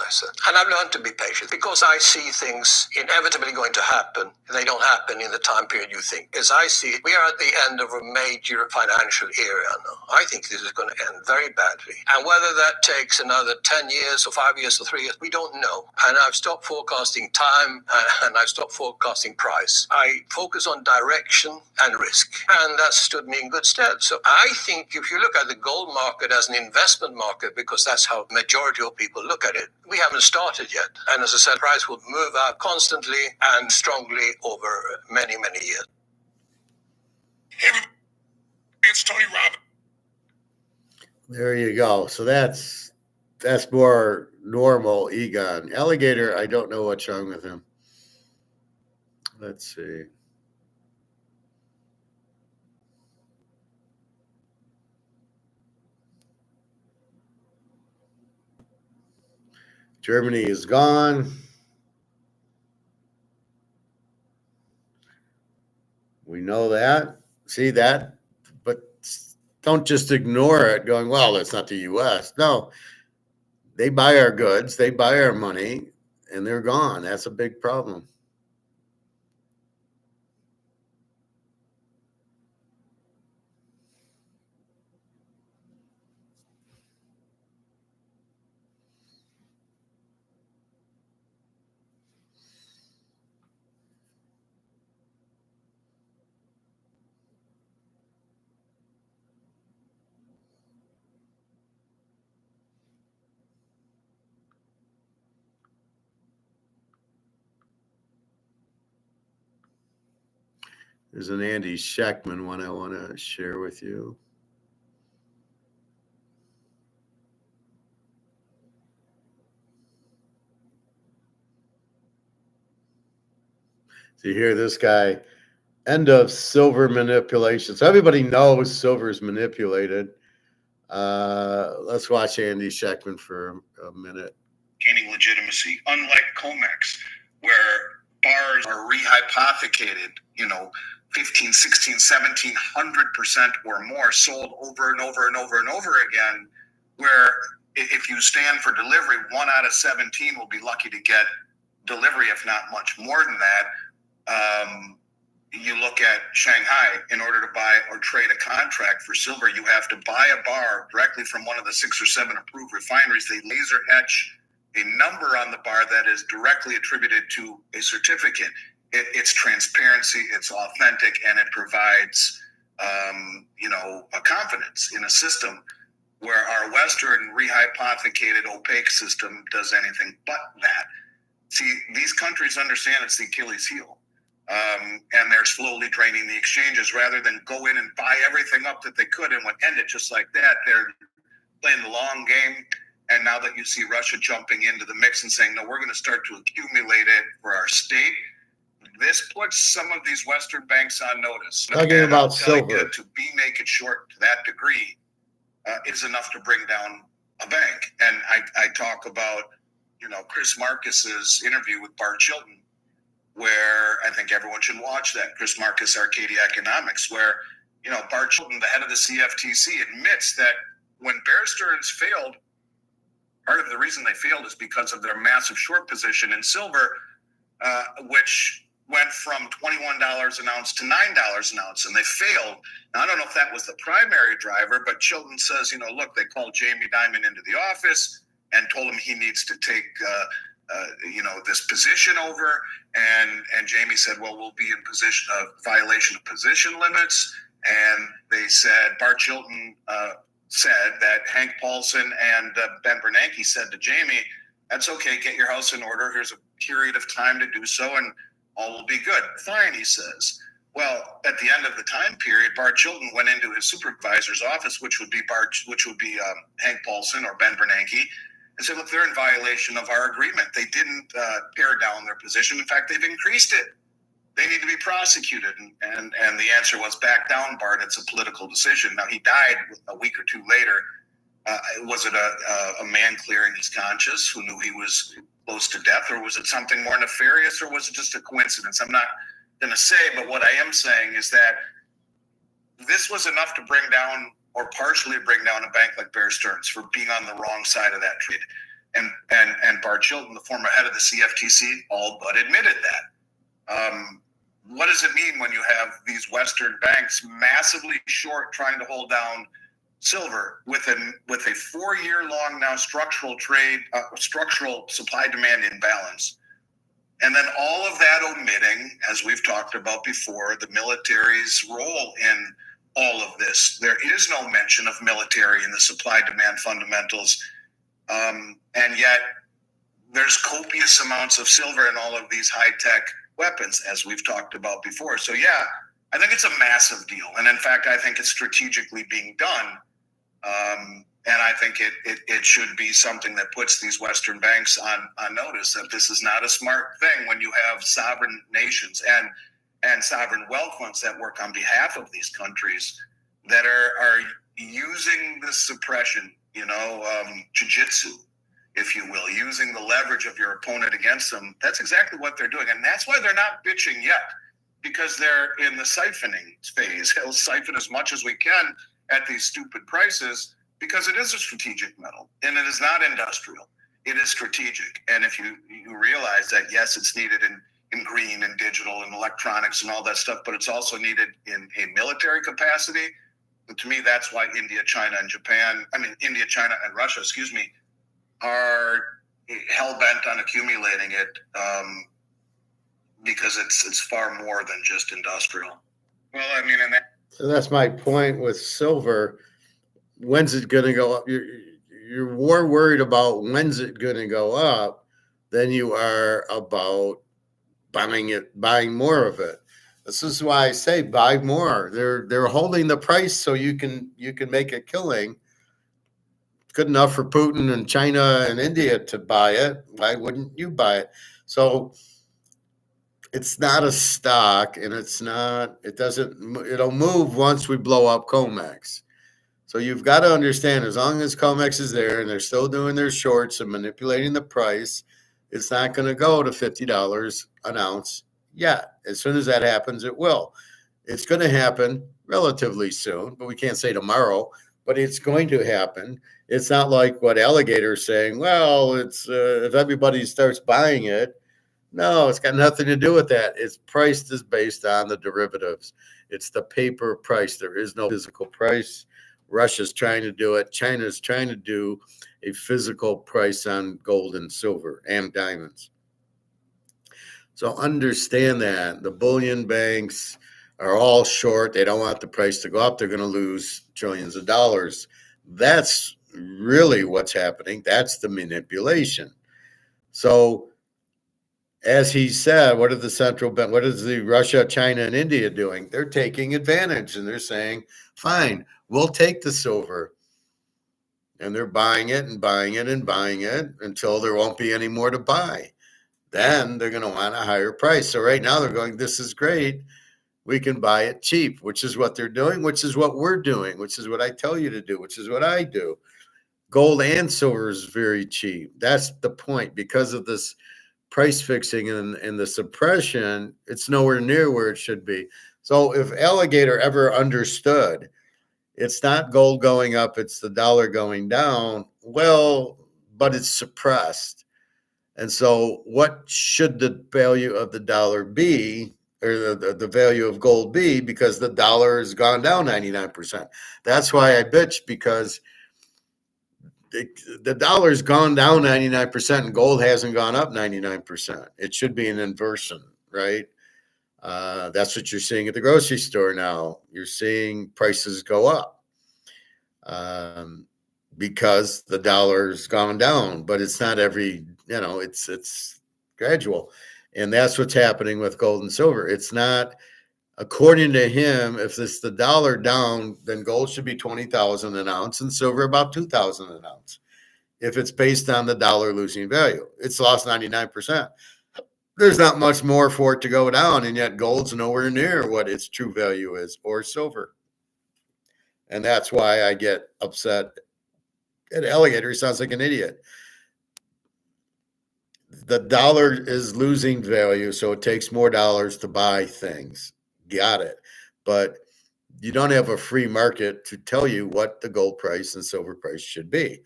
And I've learned to be patient because I see things inevitably going to happen. They don't happen in the time period you think. As I see it, we are at the end of a major financial era now. I think this is going to end very badly. And whether that takes another 10 years or 5 years or 3 years, we don't know. And I've stopped forecasting time and I've stopped forecasting price. I focus on direction and risk. And that stood me in good stead. So I think if you look at the gold market as an investment market, because that's how the majority of people look at it, we haven't started yet. And as I said, price will move up constantly and strongly over many, many years. It's Tony Robbins. There you go. So that's more normal Egon. Alligator, I don't know what's wrong with him. Let's see. Germany is gone. We know that. See that? But don't just ignore it going, well, that's not the U.S. No. They buy our goods, they buy our money, and they're gone. That's a big problem. There's an Andy Scheckman one I want to share with you. So you hear this guy, end of silver manipulation. So everybody knows silver is manipulated. Let's watch Andy Scheckman for a minute. Gaining legitimacy, unlike Comex, where bars are rehypothecated, 15, 16, 1700% or more, sold over and over and over and over again, where if you stand for delivery, 1 out of 17 will be lucky to get delivery, if not much more than that. You look at Shanghai, in order to buy or trade a contract for silver, you have to buy a bar directly from one of the 6 or 7 approved refineries. They laser etch a number on the bar that is directly attributed to a certificate. It's transparency, it's authentic, and it provides, a confidence in a system where our Western rehypothecated opaque system does anything but that. See, these countries understand it's the Achilles heel. And they're slowly draining the exchanges rather than go in and buy everything up that they could and would end it just like that. They're playing the long game. And now that you see Russia jumping into the mix and saying, no, we're going to start to accumulate it for our state, this puts some of these Western banks on notice. Talking about silver. To be naked short to that degree is enough to bring down a bank. And I talk about, Chris Marcus's interview with Bart Chilton, where I think everyone should watch that. Chris Marcus, Arcadia Economics, where, Bart Chilton, the head of the CFTC, admits that when Bear Stearns failed, part of the reason they failed is because of their massive short position in silver, which went from $21 an ounce to $9 an ounce, and they failed. Now, I don't know if that was the primary driver, but Chilton says, look, they called Jamie Dimon into the office and told him he needs to take, this position over. And Jamie said, well, we'll be in violation of position limits. And they said, Bart Chilton said that Hank Paulson and Ben Bernanke said to Jamie, that's okay, get your house in order. Here's a period of time to do so, and all will be good. Fine, he says. Well, at the end of the time period, Bart Chilton went into his supervisor's office, which would be Hank Paulson or Ben Bernanke, and said, look, they're in violation of our agreement. They didn't pare down their position. In fact, they've increased it. They need to be prosecuted. And the answer was, back down, Bart. It's a political decision. Now, he died a week or two later. Was it a man clearing his conscience who knew he was close to death, or was it something more nefarious, or was it just a coincidence? I'm not going to say, but what I am saying is that this was enough to bring down, or partially bring down, a bank like Bear Stearns for being on the wrong side of that trade. And Bart Chilton, the former head of the CFTC, all but admitted that. What does it mean when you have these Western banks massively short, trying to hold down silver with a 4-year-long now structural supply demand imbalance, and then all of that omitting, as we've talked about before, the military's role in all of this? There is no mention of military in the supply demand fundamentals, and yet there's copious amounts of silver in all of these high-tech weapons, as we've talked about before. So yeah, I think it's a massive deal, and in fact, I think it's strategically being done. And I think it should be something that puts these Western banks on notice that this is not a smart thing when you have sovereign nations and sovereign wealth funds that work on behalf of these countries that are using the suppression, jiu-jitsu, if you will, using the leverage of your opponent against them. That's exactly what they're doing. And that's why they're not bitching yet, because they're in the siphoning phase. They'll siphon as much as we can at these stupid prices, because it is a strategic metal and it is not industrial. It is strategic. And if you realize that, yes, it's needed in green and digital and electronics and all that stuff, but it's also needed in a military capacity. And to me, that's why India, China, and Russia, are hell-bent on accumulating it, because it's far more than just industrial. Well, So that's my point with silver. When's it going to go up? You're more worried about when's it going to go up than you are about buying more of it. This is why I say buy more. They're holding the price so you can make a killing. Good enough for Putin and China and India to buy it. Why wouldn't you buy it? So it's not a stock, and it'll move once we blow up Comex. So you've got to understand, as long as Comex is there and they're still doing their shorts and manipulating the price, it's not going to go to $50 an ounce yet. As soon as that happens, it will. It's going to happen relatively soon, but we can't say tomorrow, but it's going to happen. It's not like what Alligator's saying, well, it's if everybody starts buying it. No, it's got nothing to do with that. Its price is based on the derivatives. It's the paper price. There is no physical price. Russia's trying to do it. China's trying to do a physical price on gold and silver and diamonds. So understand that. The bullion banks are all short. They don't want the price to go up. They're going to lose trillions of dollars. That's really what's happening. That's the manipulation. So as he said, what are the central bank? What is the Russia, China, and India doing? They're taking advantage, and they're saying, fine, we'll take the silver. And they're buying it and buying it and buying it until there won't be any more to buy. Then they're going to want a higher price. So right now they're going, this is great. We can buy it cheap, which is what they're doing, which is what we're doing, which is what I tell you to do, which is what I do. Gold and silver is very cheap. That's the point, because of this price fixing and the suppression, it's nowhere near where it should be. So if Alligator ever understood it's not gold going up, it's the dollar going down, well, but it's suppressed. And so what should the value of the dollar be, or the value of gold be, because the dollar has gone down 99%. That's why I bitch, because the dollar's gone down 99% and gold hasn't gone up 99%. It should be an inversion, right? That's what you're seeing at the grocery store now. You're seeing prices go up because the dollar's gone down, but it's not every, it's gradual. And that's what's happening with gold and silver. It's not, according to him, if it's the dollar down, then gold should be 20,000 an ounce and silver about 2,000 an ounce. If it's based on the dollar losing value, it's lost 99%. There's not much more for it to go down, and yet gold's nowhere near what its true value is, or silver. And that's why I get upset at Alligator. He sounds like an idiot. The dollar is losing value, so it takes more dollars to buy things. Got it. But you don't have a free market to tell you what the gold price and silver price should be.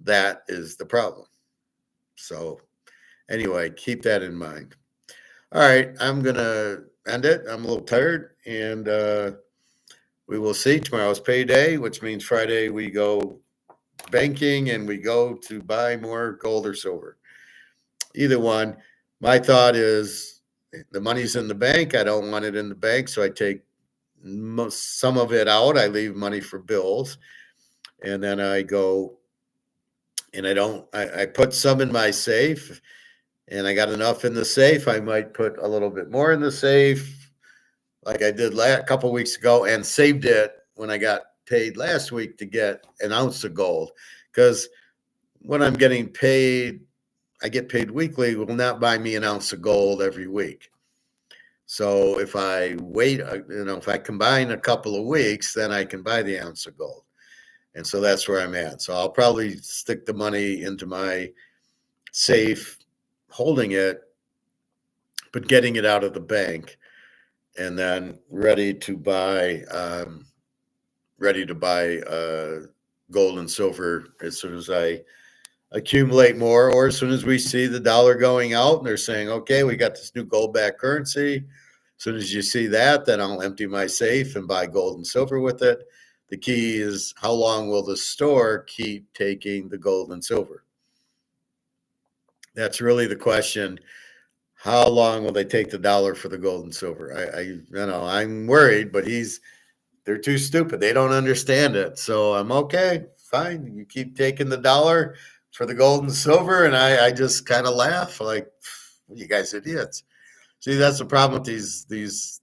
That is the problem. So anyway, keep that in mind. All right, I'm going to end it. I'm a little tired, and we will see. Tomorrow's payday, which means Friday we go banking and we go to buy more gold or silver. Either one. My thought is the money's in the bank. I don't want it in the bank, so I take some of it out. I leave money for bills, and then I go and I put some in my safe, and I got enough in the safe. I might put a little bit more in the safe, like I did a couple weeks ago, and saved it when I got paid last week to get an ounce of gold. Because when I'm getting paid, I get paid weekly, will not buy me an ounce of gold every week. So if I wait, if I combine a couple of weeks, then I can buy the ounce of gold. And so that's where I'm at. So I'll probably stick the money into my safe, holding it, but getting it out of the bank, and then ready to buy gold and silver as soon as I accumulate more, or as soon as we see the dollar going out and they're saying, okay, we got this new gold backed currency. As soon as you see that, then I'll empty my safe and buy gold and silver with it. The key is, how long will the store keep taking the gold and silver? That's really the question. How long will they take the dollar for the gold and silver? I'm worried, but they're too stupid. They don't understand it. So I'm okay, fine. You keep taking the dollar for the gold and silver, and I just kind of laugh like, you guys idiots. See, that's the problem with these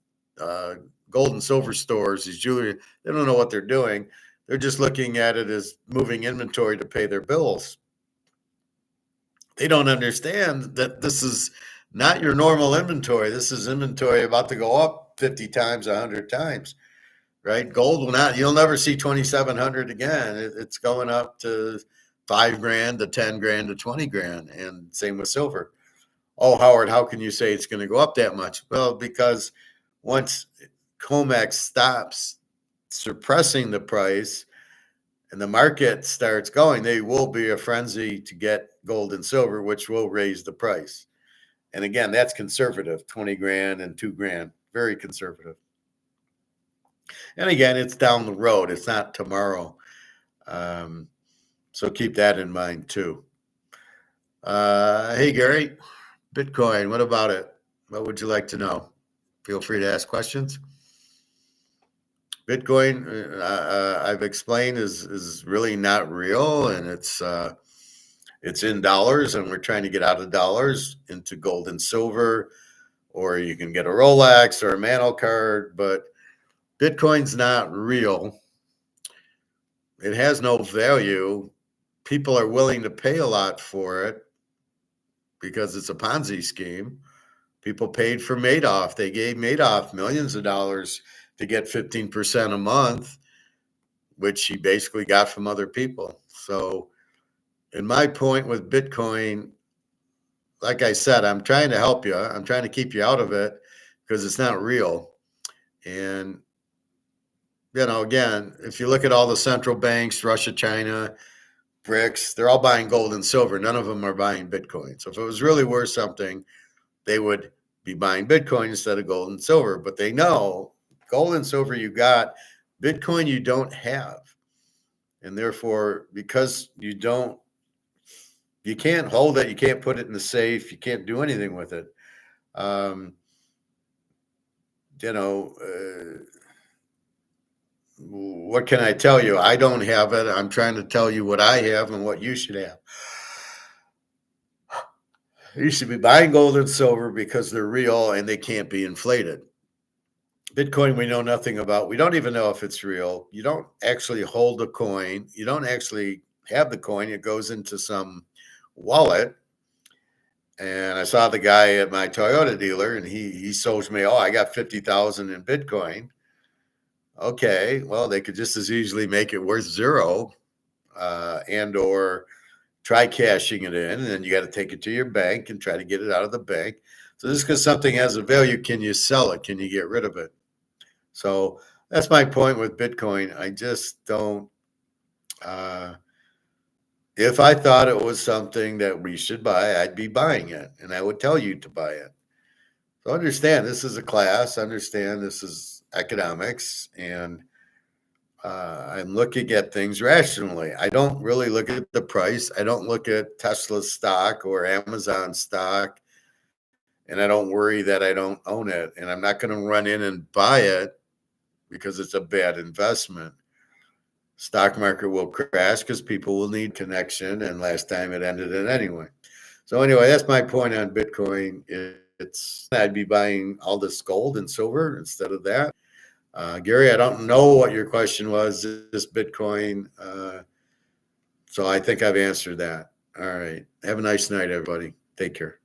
gold and silver stores, these jewelry. They don't know what they're doing. They're just looking at it as moving inventory to pay their bills. They don't understand that this is not your normal inventory. This is inventory about to go up 50 times, 100 times, right? Gold will not, you'll never see 2,700 again. It's going up to $5,000 to 10 grand to 20 grand. And same with silver. Oh, Howard, how can you say it's going to go up that much? Well, because once Comex stops suppressing the price and the market starts going, there will be a frenzy to get gold and silver, which will raise the price. And again, that's conservative, 20 grand and 2 grand, very conservative. And again, it's down the road. It's not tomorrow. So keep that in mind too. Hey, Gary, Bitcoin, what about it? What would you like to know? Feel free to ask questions. Bitcoin, I've explained, is really not real, and it's in dollars, and we're trying to get out of dollars into gold and silver, or you can get a Rolex or a Mantle card, but Bitcoin's not real. It has no value. People are willing to pay a lot for it because it's a Ponzi scheme. People paid for Madoff. They gave Madoff millions of dollars to get 15% a month, which he basically got from other people. So, in my point with Bitcoin, like I said, I'm trying to help you. I'm trying to keep you out of it because it's not real. And, again, if you look at all the central banks, Russia, China, BRICS, they're all buying gold and silver. None of them are buying Bitcoin. So if it was really worth something, they would be buying Bitcoin instead of gold and silver. But they know gold and silver you got, Bitcoin you don't have. And therefore, because you can't hold it, you can't put it in the safe, you can't do anything with it. What can I tell you? I don't have it. I'm trying to tell you what I have and what you should have. You should be buying gold and silver because they're real and they can't be inflated. Bitcoin, we know nothing about. We don't even know if it's real. You don't actually hold the coin. You don't actually have the coin. It goes into some wallet. And I saw the guy at my Toyota dealer, and he shows me, I got 50,000 in Bitcoin. Okay, well, they could just as easily make it worth zero, and or try cashing it in, and then you got to take it to your bank and try to get it out of the bank. So just because something has a value, can you sell it? Can you get rid of it? So that's my point with Bitcoin. I just don't. If I thought it was something that we should buy, I'd be buying it, and I would tell you to buy it. So understand this is a class. Understand this is economics, and I'm looking at things rationally. I don't really look at the price. I don't look at Tesla stock or Amazon stock, and I don't worry that I don't own it. And I'm not going to run in and buy it because it's a bad investment. Stock market will crash because people will need connection, and last time it ended it anyway. So anyway, that's my point on Bitcoin. It's I'd be buying all this gold and silver instead of that. Gary, I don't know what your question was, this Bitcoin. So I think I've answered that. All right. Have a nice night, everybody. Take care.